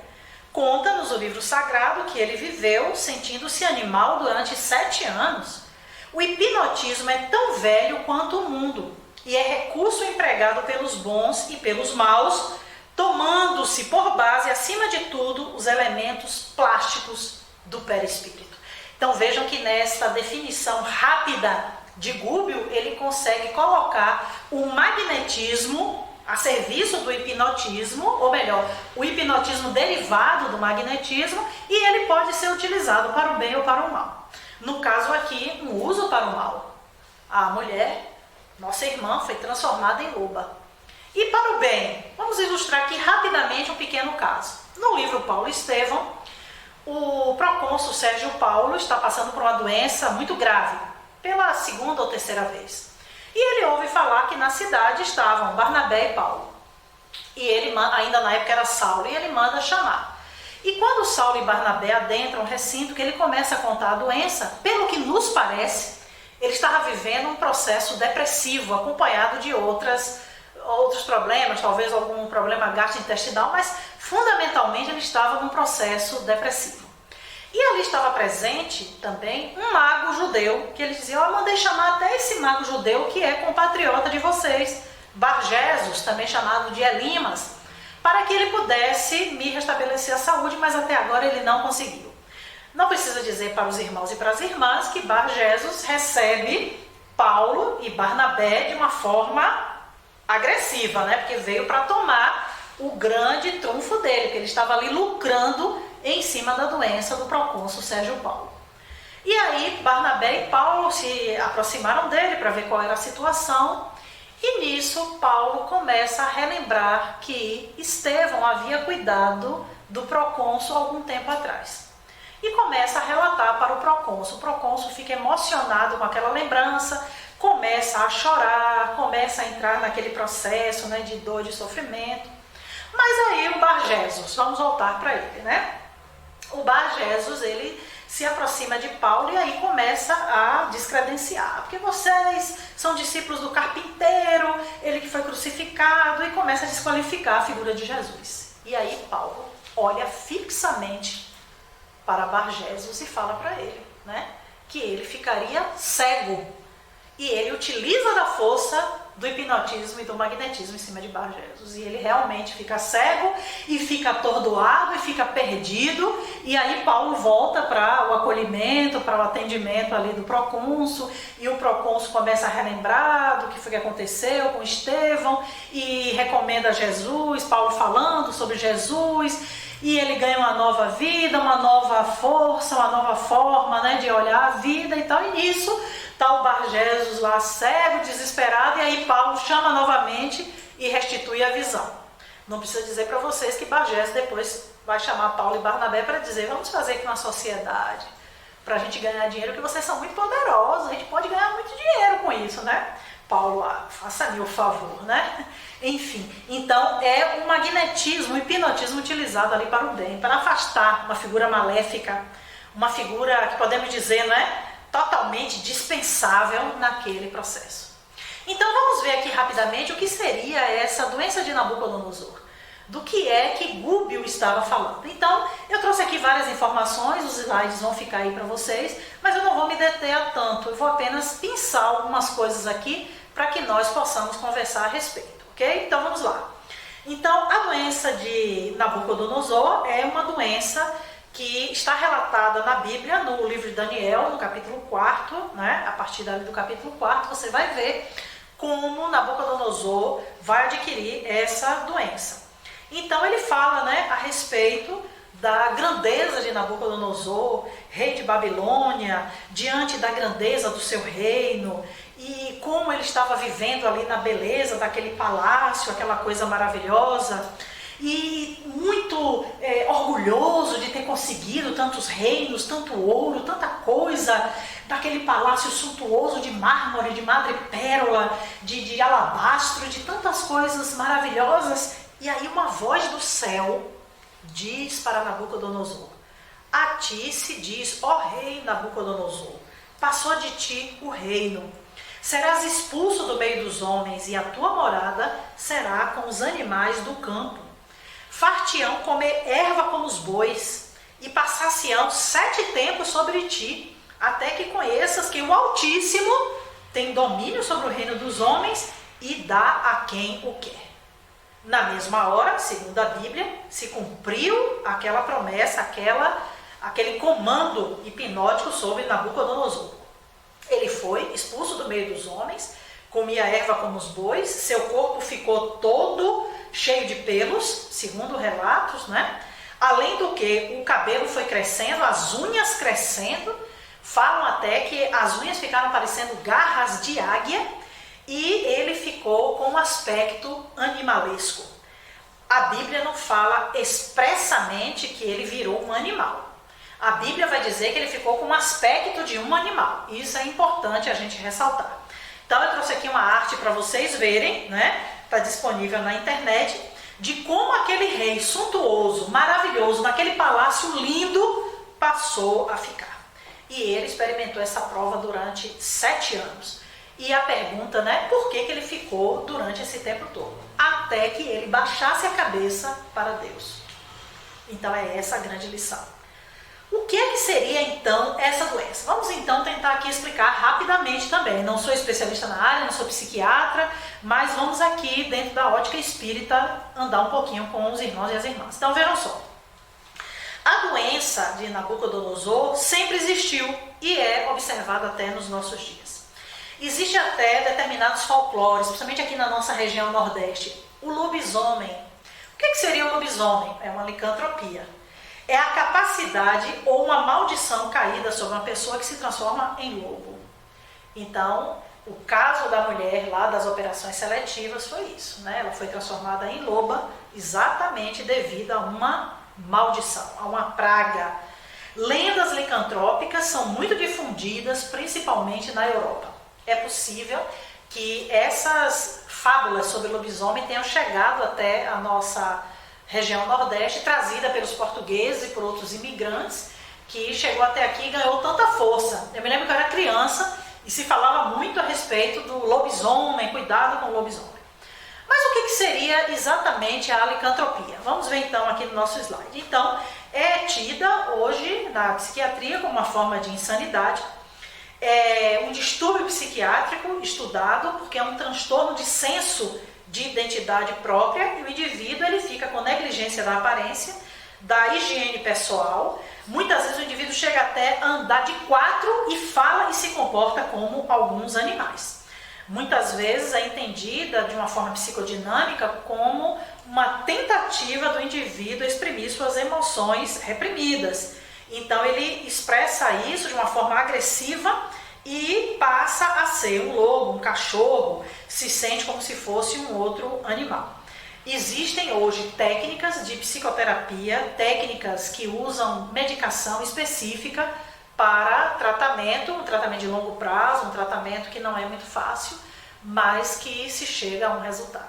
[SPEAKER 2] Conta-nos o livro sagrado que ele viveu sentindo-se animal durante 7 anos. O hipnotismo é tão velho quanto o mundo e é recurso empregado pelos bons e pelos maus, tomando-se por base, acima de tudo, os elementos plásticos do perispírito. Então vejam que nessa definição rápida de Gubbio, ele consegue colocar o magnetismo a serviço do hipnotismo, ou melhor, o hipnotismo derivado do magnetismo, e ele pode ser utilizado para o bem ou para o mal. No caso aqui, um uso para o mal. A mulher, nossa irmã, foi transformada em loba. E para o bem, vamos ilustrar aqui rapidamente um pequeno caso. No livro Paulo e Estevão, o procônsul Sérgio Paulo está passando por uma doença muito grave, pela segunda ou terceira vez. E ele ouve falar que na cidade estavam Barnabé e Paulo. E ele, ainda na época era Saulo, e ele manda chamar. E quando Saulo e Barnabé adentram o recinto, que ele começa a contar a doença, pelo que nos parece, ele estava vivendo um processo depressivo, acompanhado de outros problemas, talvez algum problema gastrointestinal, mas fundamentalmente ele estava num processo depressivo. E ali estava presente também um mago judeu, que ele dizia, eu mandei chamar até esse mago judeu que é compatriota de vocês, Bar-Jesus, também chamado de Elimas, para que ele pudesse me restabelecer a saúde, mas até agora ele não conseguiu. Não precisa dizer para os irmãos e para as irmãs que Bar-Jesus recebe Paulo e Barnabé de uma forma agressiva, né? Porque veio para tomar o grande trunfo dele, porque ele estava ali lucrando em cima da doença do procônsul Sérgio Paulo. E aí Barnabé e Paulo se aproximaram dele para ver qual era a situação, e nisso Paulo começa a relembrar que Estevão havia cuidado do procônsul algum tempo atrás. E começa a relatar para o procônsul. O procônsul fica emocionado com aquela lembrança, começa a chorar, começa a entrar naquele processo, né, de dor, de sofrimento. Mas aí o Bar-Jesus, vamos voltar para ele, né? O Bar-Jesus, ele se aproxima de Paulo e aí começa a descredenciar. Porque vocês são discípulos do carpinteiro, ele que foi crucificado, e começa a desqualificar a figura de Jesus. E aí Paulo olha fixamente para Bar-Jesus e fala para ele, né, que ele ficaria cego. E ele utiliza da força do hipnotismo e do magnetismo em cima de Bar-Jesus. E ele realmente fica cego e fica atordoado e fica perdido. E aí Paulo volta para o acolhimento, para o atendimento ali do procônsul. E o procônsul começa a relembrar do que foi que aconteceu com Estevão e recomenda Jesus, Paulo falando sobre Jesus. E ele ganha uma nova vida, uma nova força, uma nova forma, né, de olhar a vida e tal. E nisso está o Bar-Jesus lá cego, desesperado, e aí Paulo chama novamente e restitui a visão. Não precisa dizer para vocês que Bar-Jesus depois vai chamar Paulo e Barnabé para dizer, vamos fazer aqui uma sociedade para a gente ganhar dinheiro, que vocês são muito poderosos, a gente pode ganhar muito dinheiro com isso, né? Paulo, faça-me o favor, né? Enfim, então é um magnetismo, um hipnotismo utilizado ali para o bem, para afastar uma figura maléfica, uma figura que podemos dizer, né, totalmente dispensável naquele processo. Então vamos ver aqui rapidamente o que seria essa doença de Nabucodonosor, do que é que Gubbio estava falando. Então eu trouxe aqui várias informações, os slides vão ficar aí para vocês, mas eu não vou me deter a tanto, eu vou apenas pinçar algumas coisas aqui para que nós possamos conversar a respeito, ok? Então vamos lá. Então a doença de Nabucodonosor é uma doença que está relatada na Bíblia, no livro de Daniel, no capítulo 4, né? A partir dali do capítulo 4, você vai ver como Nabucodonosor vai adquirir essa doença. Então ele fala, né, a respeito da grandeza de Nabucodonosor, rei de Babilônia, diante da grandeza do seu reino, e como ele estava vivendo ali na beleza daquele palácio, aquela coisa maravilhosa, e muito orgulhoso de ter conseguido tantos reinos, tanto ouro, tanta coisa, daquele palácio suntuoso de mármore, de madrepérola, de alabastro, de tantas coisas maravilhosas. E aí uma voz do céu diz para Nabucodonosor, a ti se diz, ó rei Nabucodonosor, passou de ti o reino, serás expulso do meio dos homens e a tua morada será com os animais do campo. Far-te-ão comer erva como os bois, e passar-se-ão 7 tempos sobre ti, até que conheças que o Altíssimo tem domínio sobre o reino dos homens e dá a quem o quer. Na mesma hora, segundo a Bíblia, se cumpriu aquela promessa, aquele comando hipnótico sobre Nabucodonosor. Ele foi expulso do meio dos homens, comia erva como os bois, seu corpo ficou todo cheio de pelos, segundo relatos, né? Além do que, o cabelo foi crescendo, as unhas crescendo, falam até que as unhas ficaram parecendo garras de águia e ele ficou com um aspecto animalesco. A Bíblia não fala expressamente que ele virou um animal. A Bíblia vai dizer que ele ficou com um aspecto de um animal. Isso é importante a gente ressaltar. Então eu trouxe aqui uma arte para vocês verem, né? Está disponível na internet, de como aquele rei suntuoso, maravilhoso, naquele palácio lindo, passou a ficar. E ele experimentou essa prova durante 7 anos. E a pergunta, né, por que ele ficou durante esse tempo todo? Até que ele baixasse a cabeça para Deus. Então é essa a grande lição. O que é que seria então essa doença? Vamos então tentar aqui explicar rapidamente também. Não sou especialista na área, não sou psiquiatra, mas vamos aqui dentro da ótica espírita andar um pouquinho com os irmãos e as irmãs. Então vejam só. A doença de Nabucodonosor sempre existiu e é observada até nos nossos dias. Existe até determinados folclores, principalmente aqui na nossa região nordeste. O lobisomem. O que seria o lobisomem? É uma licantropia. É a capacidade ou uma maldição caída sobre uma pessoa que se transforma em lobo. Então, o caso da mulher lá das operações seletivas foi isso, né? Ela foi transformada em loba exatamente devido a uma maldição, a uma praga. Lendas licantrópicas são muito difundidas, principalmente na Europa. É possível que essas fábulas sobre lobisomem tenham chegado até a nossa região nordeste, trazida pelos portugueses e por outros imigrantes, que chegou até aqui e ganhou tanta força. Eu me lembro que eu era criança e se falava muito a respeito do lobisomem, cuidado com o lobisomem. Mas o que seria exatamente a licantropia? Vamos ver então aqui no nosso slide. Então, é tida hoje na psiquiatria como uma forma de insanidade, é um distúrbio psiquiátrico estudado porque é um transtorno de senso de identidade própria e o indivíduo ele fica com negligência da aparência, da higiene pessoal. Muitas vezes o indivíduo chega até a andar de 4 e fala e se comporta como alguns animais. Muitas vezes é entendida de uma forma psicodinâmica como uma tentativa do indivíduo exprimir suas emoções reprimidas. Então ele expressa isso de uma forma agressiva e passa a ser um lobo, um cachorro, se sente como se fosse um outro animal. Existem hoje técnicas de psicoterapia, técnicas que usam medicação específica para tratamento, um tratamento de longo prazo, um tratamento que não é muito fácil, mas que se chega a um resultado.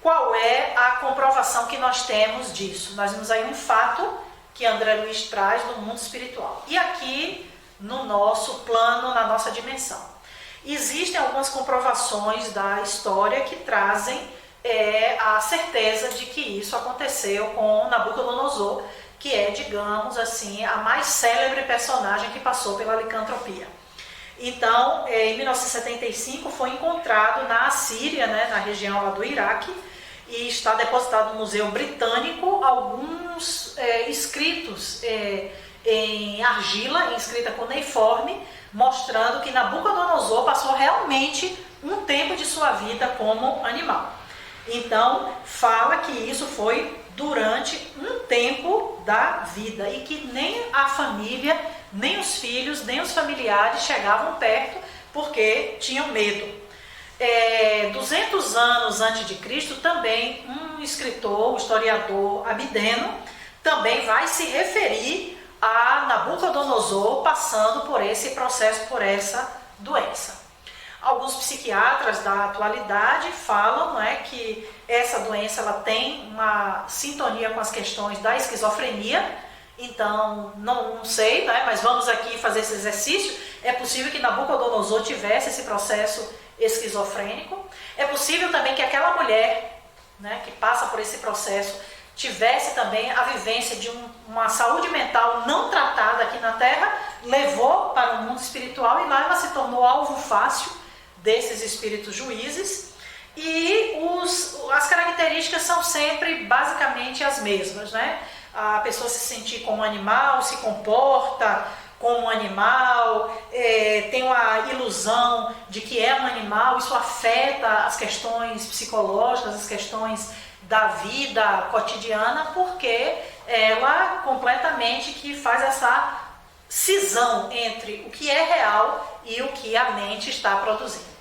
[SPEAKER 2] Qual é a comprovação que nós temos disso? Nós vimos aí um fato que André Luiz traz do mundo espiritual. E aqui no nosso plano, na nossa dimensão. Existem algumas comprovações da história que trazem a certeza de que isso aconteceu com Nabucodonosor, que é, digamos assim, a mais célebre personagem que passou pela licantropia. Então, em 1975 foi encontrado na Assíria, né, na região lá do Iraque, e está depositado no Museu Britânico alguns escritos em argila, escrita cuneiforme, mostrando que Nabucodonosor passou realmente um tempo de sua vida como animal. Então, fala que isso foi durante um tempo da vida e que nem a família, nem os filhos, nem os familiares chegavam perto porque tinham medo. 200 anos antes de Cristo, também um escritor, um historiador Abideno, também vai se referir a Nabucodonosor passando por esse processo, por essa doença. Alguns psiquiatras da atualidade falam, né, que essa doença ela tem uma sintonia com as questões da esquizofrenia. Então, não sei, né, mas vamos aqui fazer esse exercício. É possível que Nabucodonosor tivesse esse processo esquizofrênico. É possível também que aquela mulher, né, que passa por esse processo tivesse também a vivência de uma saúde mental não tratada aqui na Terra, levou para o mundo espiritual e lá ela se tornou alvo fácil desses espíritos juízes. E as características são sempre basicamente as mesmas, né? a pessoa se sentir como um animal, se comporta como um animal, tem uma ilusão de que é um animal, isso afeta as questões psicológicas, as questões da vida cotidiana, porque ela completamente que faz essa cisão entre o que é real e o que a mente está produzindo.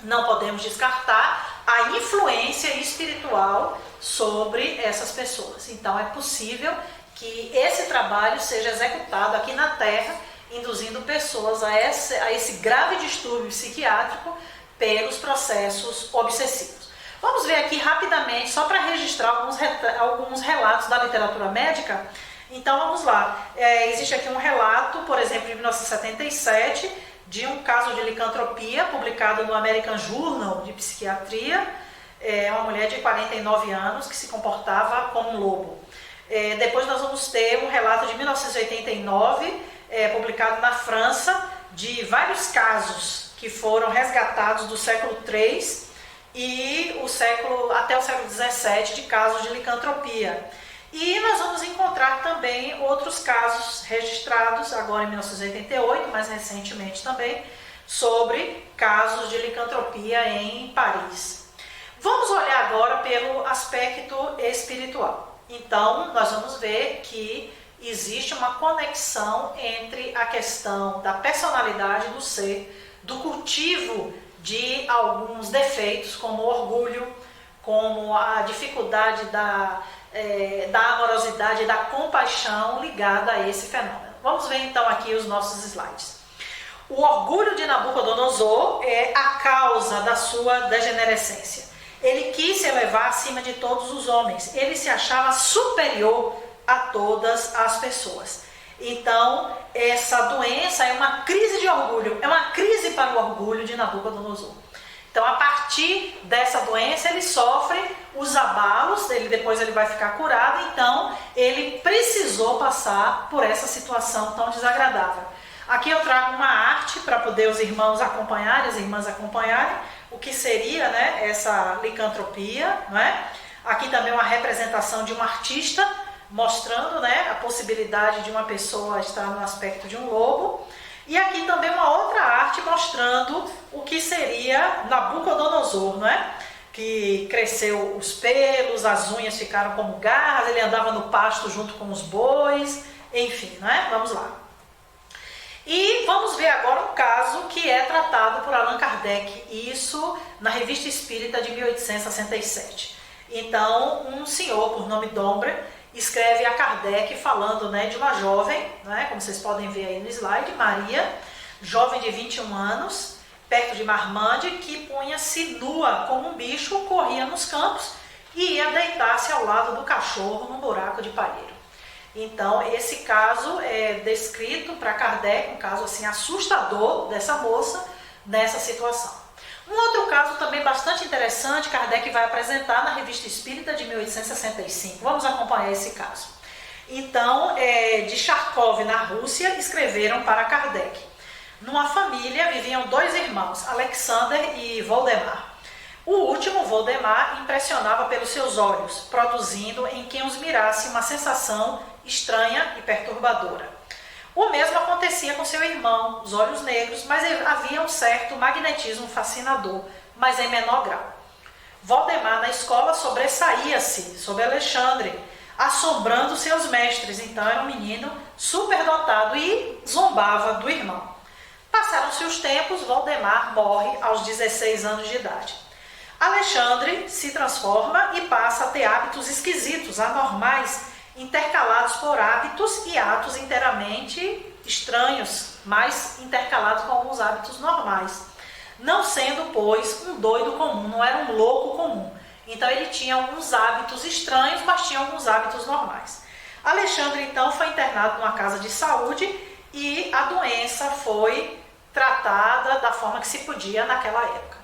[SPEAKER 2] Não podemos descartar a influência espiritual sobre essas pessoas. Então é possível que esse trabalho seja executado aqui na Terra, induzindo pessoas a esse grave distúrbio psiquiátrico pelos processos obsessivos. Vamos ver aqui rapidamente, só para registrar alguns relatos da literatura médica. Então vamos lá. Existe aqui um relato, por exemplo, de 1977, de um caso de licantropia publicado no American Journal de Psiquiatria. Uma mulher de 49 anos que se comportava como um lobo. Depois nós vamos ter um relato de 1989, publicado na França, de vários casos que foram resgatados do século III e até o século XVII de casos de licantropia. E nós vamos encontrar também outros casos registrados agora em 1988, mais recentemente também, sobre casos de licantropia em Paris. Vamos olhar agora pelo aspecto espiritual. Então, nós vamos ver que existe uma conexão entre a questão da personalidade do ser, do cultivo de alguns defeitos, como o orgulho, como a dificuldade da amorosidade e da compaixão ligada a esse fenômeno. Vamos ver então aqui os nossos slides. O orgulho de Nabucodonosor é a causa da sua degenerescência. Ele quis se elevar acima de todos os homens. Ele se achava superior a todas as pessoas. Então, essa doença é uma crise de orgulho, é uma crise para o orgulho de Nabucodonosor. Então, a partir dessa doença, ele sofre os abalos, depois ele vai ficar curado, então ele precisou passar por essa situação tão desagradável. Aqui eu trago uma arte para poder os irmãos acompanharem, as irmãs acompanharem, o que seria, essa licantropia. Aqui também uma representação de um artista, mostrando a possibilidade de uma pessoa estar no aspecto de um lobo. E aqui também uma outra arte mostrando o que seria Nabucodonosor, que cresceu os pelos, as unhas ficaram como garras, ele andava no pasto junto com os bois, enfim, vamos lá. E vamos ver agora um caso que é tratado por Allan Kardec, isso na Revista Espírita de 1867. Então, um senhor por nome Dombre escreve a Kardec falando de uma jovem, como vocês podem ver aí no slide, Maria, jovem de 21 anos, perto de Marmande, que punha-se nua como um bicho, corria nos campos e ia deitar-se ao lado do cachorro num buraco de palheiro. Então, esse caso é descrito para Kardec, um caso assim assustador dessa moça nessa situação. Um outro caso também bastante interessante, Kardec vai apresentar na Revista Espírita de 1865. Vamos acompanhar esse caso. Então, de Charkov, na Rússia, escreveram para Kardec. Numa família viviam dois irmãos, Alexander e Voldemar. O último, Voldemar, impressionava pelos seus olhos, produzindo em quem os mirasse uma sensação estranha e perturbadora. O mesmo acontecia com seu irmão, os olhos negros, mas havia um certo magnetismo fascinador, mas em menor grau. Voldemar na escola sobressaía-se sobre Alexandre, assombrando seus mestres, então era um menino superdotado e zombava do irmão. Passaram-se os tempos, Voldemar morre aos 16 anos de idade. Alexandre se transforma e passa a ter hábitos esquisitos, anormais, intercalados por hábitos e atos inteiramente estranhos, mas intercalados com alguns hábitos normais. Não sendo, pois, um doido comum, não era um louco comum. Então ele tinha alguns hábitos estranhos, mas tinha alguns hábitos normais. Alexandre, então, foi internado numa casa de saúde e a doença foi tratada da forma que se podia naquela época.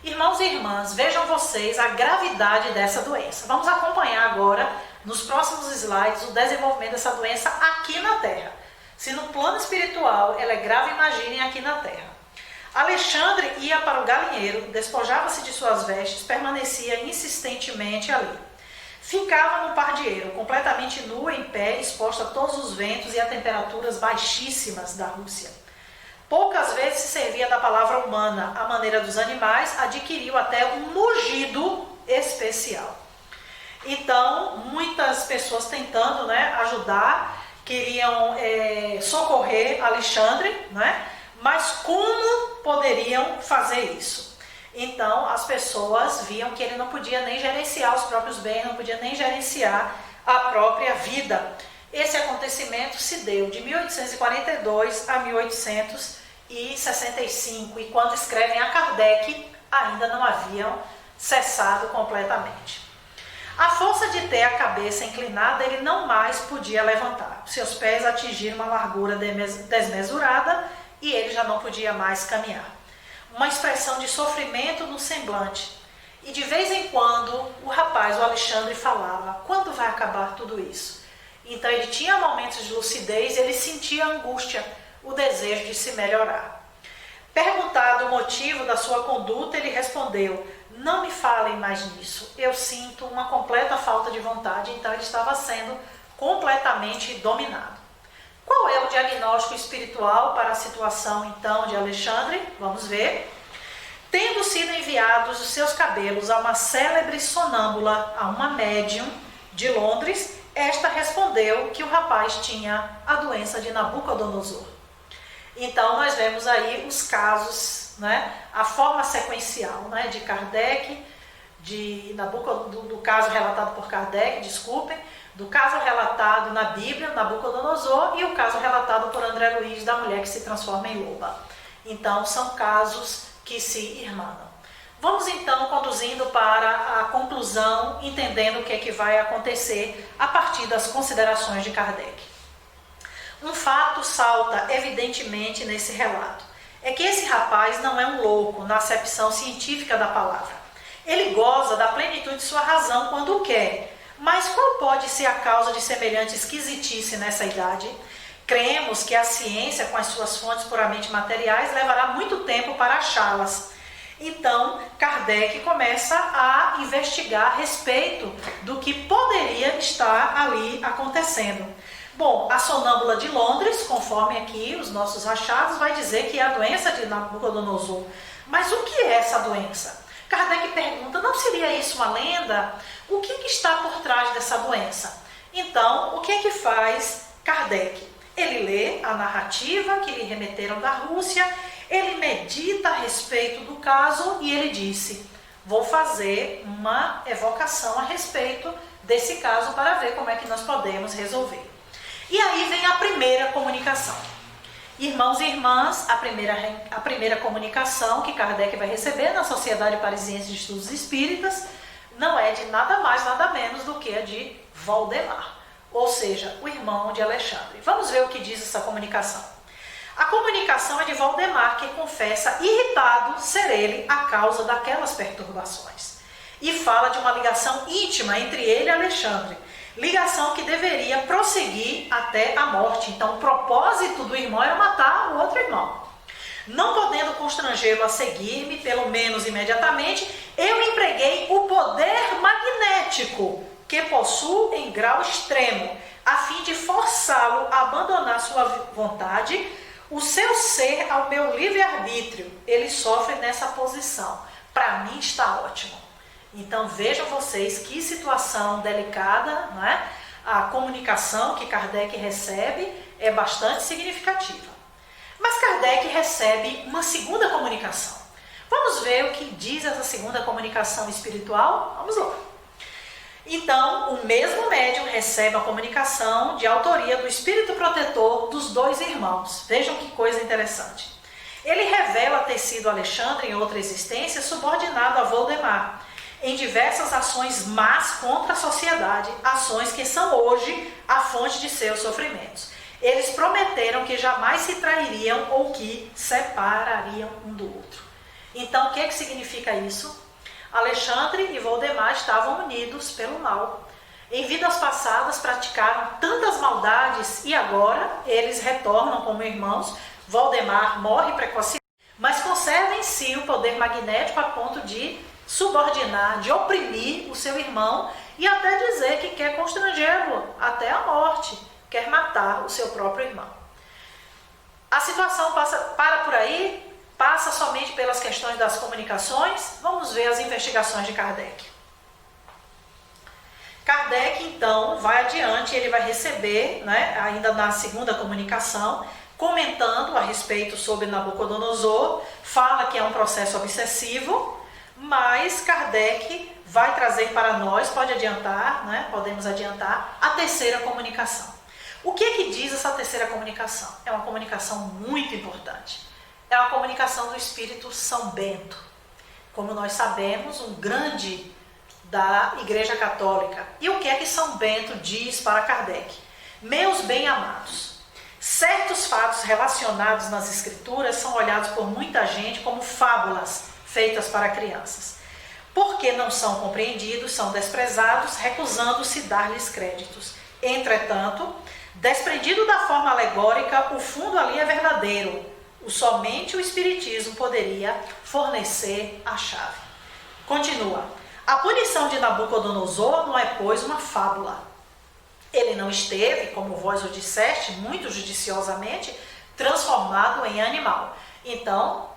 [SPEAKER 2] Irmãos e irmãs, vejam vocês a gravidade dessa doença. Vamos acompanhar agora, nos próximos slides, o desenvolvimento dessa doença aqui na Terra. Se no plano espiritual ela é grave, imaginem aqui na Terra. Alexandre ia para o galinheiro, despojava-se de suas vestes, permanecia insistentemente ali. ficava no pardieiro, completamente nua, em pé, exposta a todos os ventos e a temperaturas baixíssimas da Rússia. Poucas vezes se servia da palavra humana, à maneira dos animais, adquiriu até um mugido especial. Então, muitas pessoas tentando, ajudar, queriam socorrer Alexandre, mas como poderiam fazer isso? Então, as pessoas viam que ele não podia nem gerenciar os próprios bens, não podia nem gerenciar a própria vida. Esse acontecimento se deu de 1842 a 1865, e quando escrevem a Kardec, ainda não haviam cessado completamente. A força de ter a cabeça inclinada, ele não mais podia levantar. Seus pés atingiram uma largura desmesurada e ele já não podia mais caminhar. Uma expressão de sofrimento no semblante. E de vez em quando, o Alexandre, falava: quando vai acabar tudo isso? Então ele tinha momentos de lucidez, ele sentia a angústia, o desejo de se melhorar. Perguntado o motivo da sua conduta, ele respondeu: não me falem mais nisso, eu sinto uma completa falta de vontade. Então ele estava sendo completamente dominado. Qual é o diagnóstico espiritual para a situação então de Alexandre? Vamos ver. Tendo sido enviados os seus cabelos a uma célebre sonâmbula, a uma médium de Londres, esta respondeu que o rapaz tinha a doença de Nabucodonosor. Então nós vemos aí os casos, a forma sequencial, de Kardec, do caso relatado por Kardec, do caso relatado na Bíblia, Nabucodonosor, e o caso relatado por André Luiz, da mulher que se transforma em loba. Então são casos que se irmanam. Vamos então conduzindo para a conclusão, entendendo o que é que vai acontecer a partir das considerações de Kardec. Um fato salta evidentemente nesse relato. É que esse rapaz não é um louco na acepção científica da palavra. Ele goza da plenitude de sua razão quando quer. Mas qual pode ser a causa de semelhante esquisitice nessa idade? Cremos que a ciência, com as suas fontes puramente materiais, levará muito tempo para achá-las. Então, Kardec começa a investigar a respeito do que poderia estar ali acontecendo. Bom, a sonâmbula de Londres, conforme aqui os nossos achados, vai dizer que é a doença de Nabucodonosor. Mas o que é essa doença? Kardec pergunta: não seria isso uma lenda? O que está por trás dessa doença? Então, o que é que faz Kardec? Ele lê a narrativa que lhe remeteram da Rússia, ele medita a respeito do caso e ele disse: vou fazer uma evocação a respeito desse caso para ver como é que nós podemos resolver. E aí vem a primeira comunicação. Irmãos e irmãs, a primeira comunicação que Kardec vai receber na Sociedade Parisiense de Estudos Espíritas não é de nada mais, nada menos do que a de Valdemar, ou seja, o irmão de Alexandre. Vamos ver o que diz essa comunicação. A comunicação é de Valdemar, que confessa irritado ser ele a causa daquelas perturbações. E fala de uma ligação íntima entre ele e Alexandre. Ligação que deveria prosseguir até a morte. Então, o propósito do irmão era matar o outro irmão. Não podendo constrangê-lo a seguir-me, pelo menos imediatamente, eu empreguei o poder magnético que possuo em grau extremo, a fim de forçá-lo a abandonar sua vontade, o seu ser ao meu livre-arbítrio. Ele sofre nessa posição. Para mim está ótimo. Então vejam vocês que situação delicada, A comunicação que Kardec recebe é bastante significativa. Mas Kardec recebe uma segunda comunicação. Vamos ver o que diz essa segunda comunicação espiritual? Vamos lá. Então, o mesmo médium recebe a comunicação de autoria do espírito protetor dos dois irmãos. Vejam que coisa interessante. Ele revela ter sido Alexandre, em outra existência, subordinado a Valdemar, em diversas ações más contra a sociedade, ações que são hoje a fonte de seus sofrimentos. Eles prometeram que jamais se trairiam ou que separariam um do outro. Então, o que significa isso? Alexandre e Valdemar estavam unidos pelo mal. Em vidas passadas praticaram tantas maldades e agora eles retornam como irmãos. Valdemar morre precocemente, mas conserva em si o poder magnético a ponto de subordinar, de oprimir o seu irmão e até dizer que quer constrangê-lo até a morte, quer matar o seu próprio irmão. A situação para por aí, passa somente pelas questões das comunicações. Vamos ver as investigações de Kardec. Kardec, então, vai adiante, ele vai receber, né, ainda na segunda comunicação, comentando a respeito sobre Nabucodonosor, fala que é um processo obsessivo, mas Kardec vai trazer para nós, pode adiantar, né, podemos adiantar, a terceira comunicação. O que diz essa terceira comunicação? É uma comunicação muito importante. É uma comunicação do Espírito São Bento. Como nós sabemos, um grande da Igreja Católica. E o que é que São Bento diz para Kardec? Meus bem-amados, certos fatos relacionados nas Escrituras são olhados por muita gente como fábulas feitas para crianças. Porque não são compreendidos, são desprezados, recusando-se dar-lhes créditos. Entretanto, desprendido da forma alegórica, o fundo ali é verdadeiro. Somente o Espiritismo poderia fornecer a chave. Continua. A punição de Nabucodonosor não é, pois, uma fábula. Ele não esteve, como vós o disseste, muito judiciosamente, transformado em animal. Então,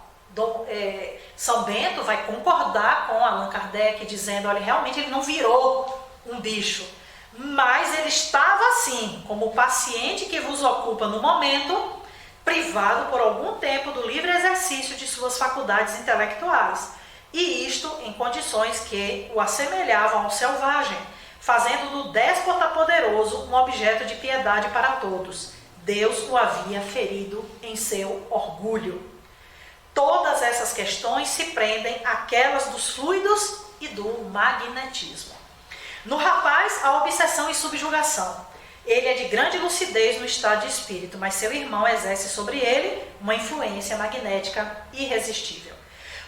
[SPEAKER 2] São Bento vai concordar com Allan Kardec, dizendo, olha, realmente ele não virou um bicho, mas ele estava assim, como o paciente que vos ocupa no momento, privado por algum tempo do livre exercício de suas faculdades intelectuais. E isto em condições que o assemelhavam ao selvagem, fazendo do déspota poderoso um objeto de piedade para todos. Deus o havia ferido em seu orgulho. Todas essas questões se prendem àquelas dos fluidos e do magnetismo. No rapaz, a obsessão e subjugação. Ele é de grande lucidez no estado de espírito, mas seu irmão exerce sobre ele uma influência magnética irresistível.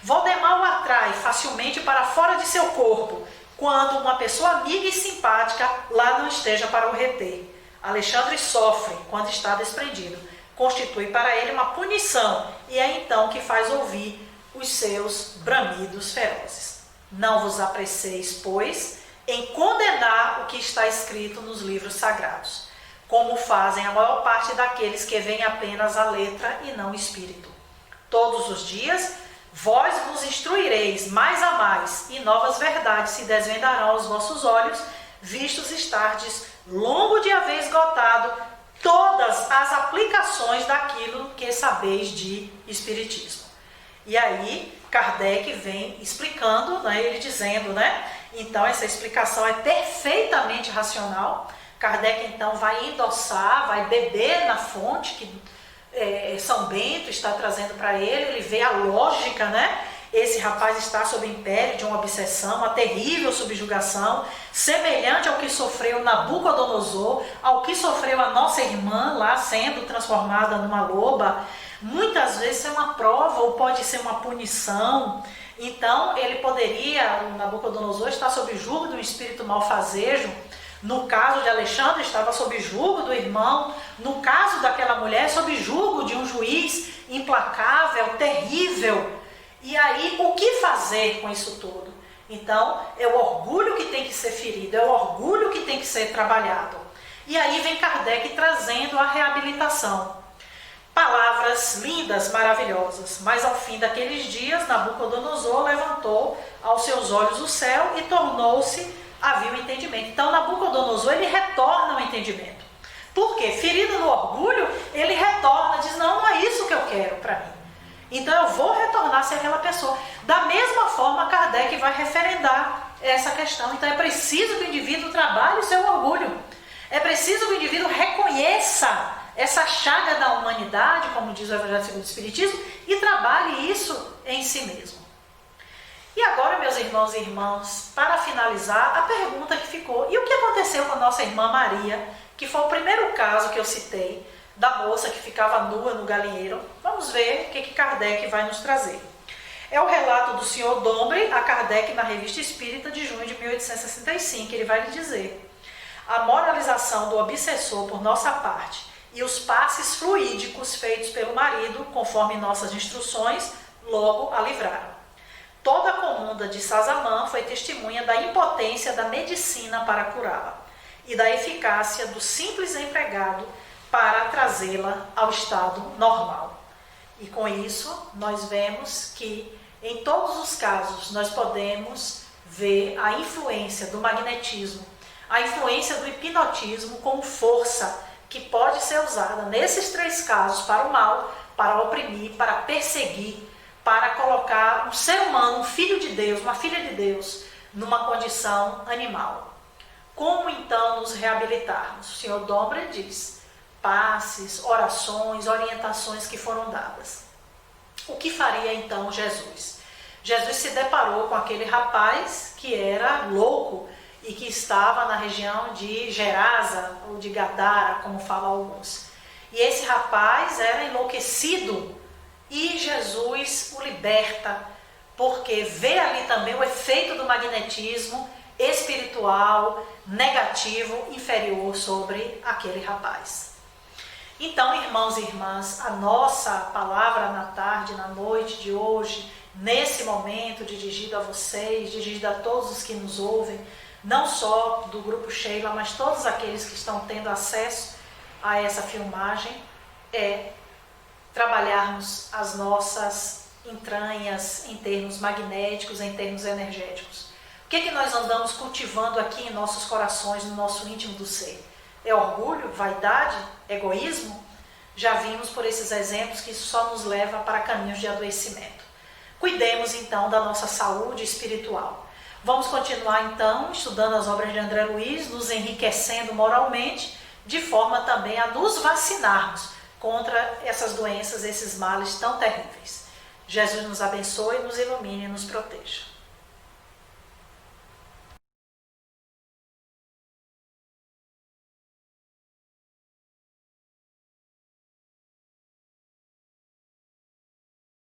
[SPEAKER 2] Valdemar o atrai facilmente para fora de seu corpo, quando uma pessoa amiga e simpática lá não esteja para o reter. Alexandre sofre quando está desprendido. Constitui para ele uma punição, e é então que faz ouvir os seus bramidos ferozes. Não vos apreceis, pois, em condenar o que está escrito nos livros sagrados, como fazem a maior parte daqueles que veem apenas a letra e não o espírito. Todos os dias vós vos instruireis mais a mais, e novas verdades se desvendarão aos vossos olhos, vistos estardes longo de haver esgotado todas as aplicações daquilo que sabeis de espiritismo. E aí Kardec vem explicando, né, ele dizendo, né, então essa explicação é perfeitamente racional. Kardec então vai endossar, vai beber na fonte que São Bento está trazendo para ele vê a lógica, né? Esse rapaz está sob império de uma obsessão, uma terrível subjugação, semelhante ao que sofreu Nabucodonosor, ao que sofreu a nossa irmã lá sendo transformada numa loba. Muitas vezes é uma prova ou pode ser uma punição. Então ele poderia, o Nabucodonosor está sob julgo de um espírito malfazejo. No caso de Alexandre, estava sob julgo do irmão. No caso daquela mulher, sob julgo de um juiz implacável, terrível. E aí, o que fazer com isso tudo? Então, é o orgulho que tem que ser ferido, é o orgulho que tem que ser trabalhado. E aí vem Kardec trazendo a reabilitação. Palavras lindas, maravilhosas. Mas ao fim daqueles dias, Nabucodonosor levantou aos seus olhos o céu e tornou-se havia o entendimento. Então Nabucodonosor, ele retorna ao entendimento. Por quê? Ferido no orgulho, ele retorna, diz, não é isso que eu quero para mim. Então eu vou retornar a ser aquela pessoa. Da mesma forma, Kardec vai referendar essa questão. Então é preciso que o indivíduo trabalhe o seu orgulho. É preciso que o indivíduo reconheça essa chaga da humanidade, como diz o Evangelho segundo o Espiritismo, e trabalhe isso em si mesmo. E agora, meus irmãos e irmãs, para finalizar, a pergunta que ficou: e o que aconteceu com a nossa irmã Maria, que foi o primeiro caso que eu citei, da moça que ficava nua no galinheiro? Vamos ver o que Kardec vai nos trazer. É o relato do Sr. Dombre a Kardec na Revista Espírita de junho de 1865. Ele vai lhe dizer: a moralização do obsessor por nossa parte e os passes fluídicos feitos pelo marido, conforme nossas instruções, logo a livraram. Toda a comunda de Sazamã foi testemunha da impotência da medicina para curá-la e da eficácia do simples empregado para trazê-la ao estado normal. E com isso, nós vemos que em todos os casos nós podemos ver a influência do magnetismo, a influência do hipnotismo como força que pode ser usada nesses três casos para o mal, para oprimir, para perseguir, para colocar um ser humano, um filho de Deus, uma filha de Deus, numa condição animal. Como então nos reabilitarmos? O Senhor Dombre diz: passes, orações, orientações que foram dadas. O que faria então Jesus? Jesus se deparou com aquele rapaz que era louco e que estava na região de Gerasa ou de Gadara, como falam alguns. E esse rapaz era enlouquecido e Jesus o liberta, porque vê ali também o efeito do magnetismo espiritual, negativo, inferior sobre aquele rapaz. Então, irmãos e irmãs, a nossa palavra na tarde, na noite de hoje, nesse momento dirigida a vocês, dirigida a todos os que nos ouvem, não só do Grupo Sheila, mas todos aqueles que estão tendo acesso a essa filmagem, é trabalharmos as nossas entranhas em termos magnéticos, em termos energéticos. O que é que nós andamos cultivando aqui em nossos corações, no nosso íntimo do ser? É orgulho, vaidade, egoísmo? Já vimos por esses exemplos que isso só nos leva para caminhos de adoecimento. Cuidemos então da nossa saúde espiritual. Vamos continuar então estudando as obras de André Luiz, nos enriquecendo moralmente, de forma também a nos vacinarmos contra essas doenças, esses males tão terríveis. Jesus nos abençoe, nos ilumine e nos proteja.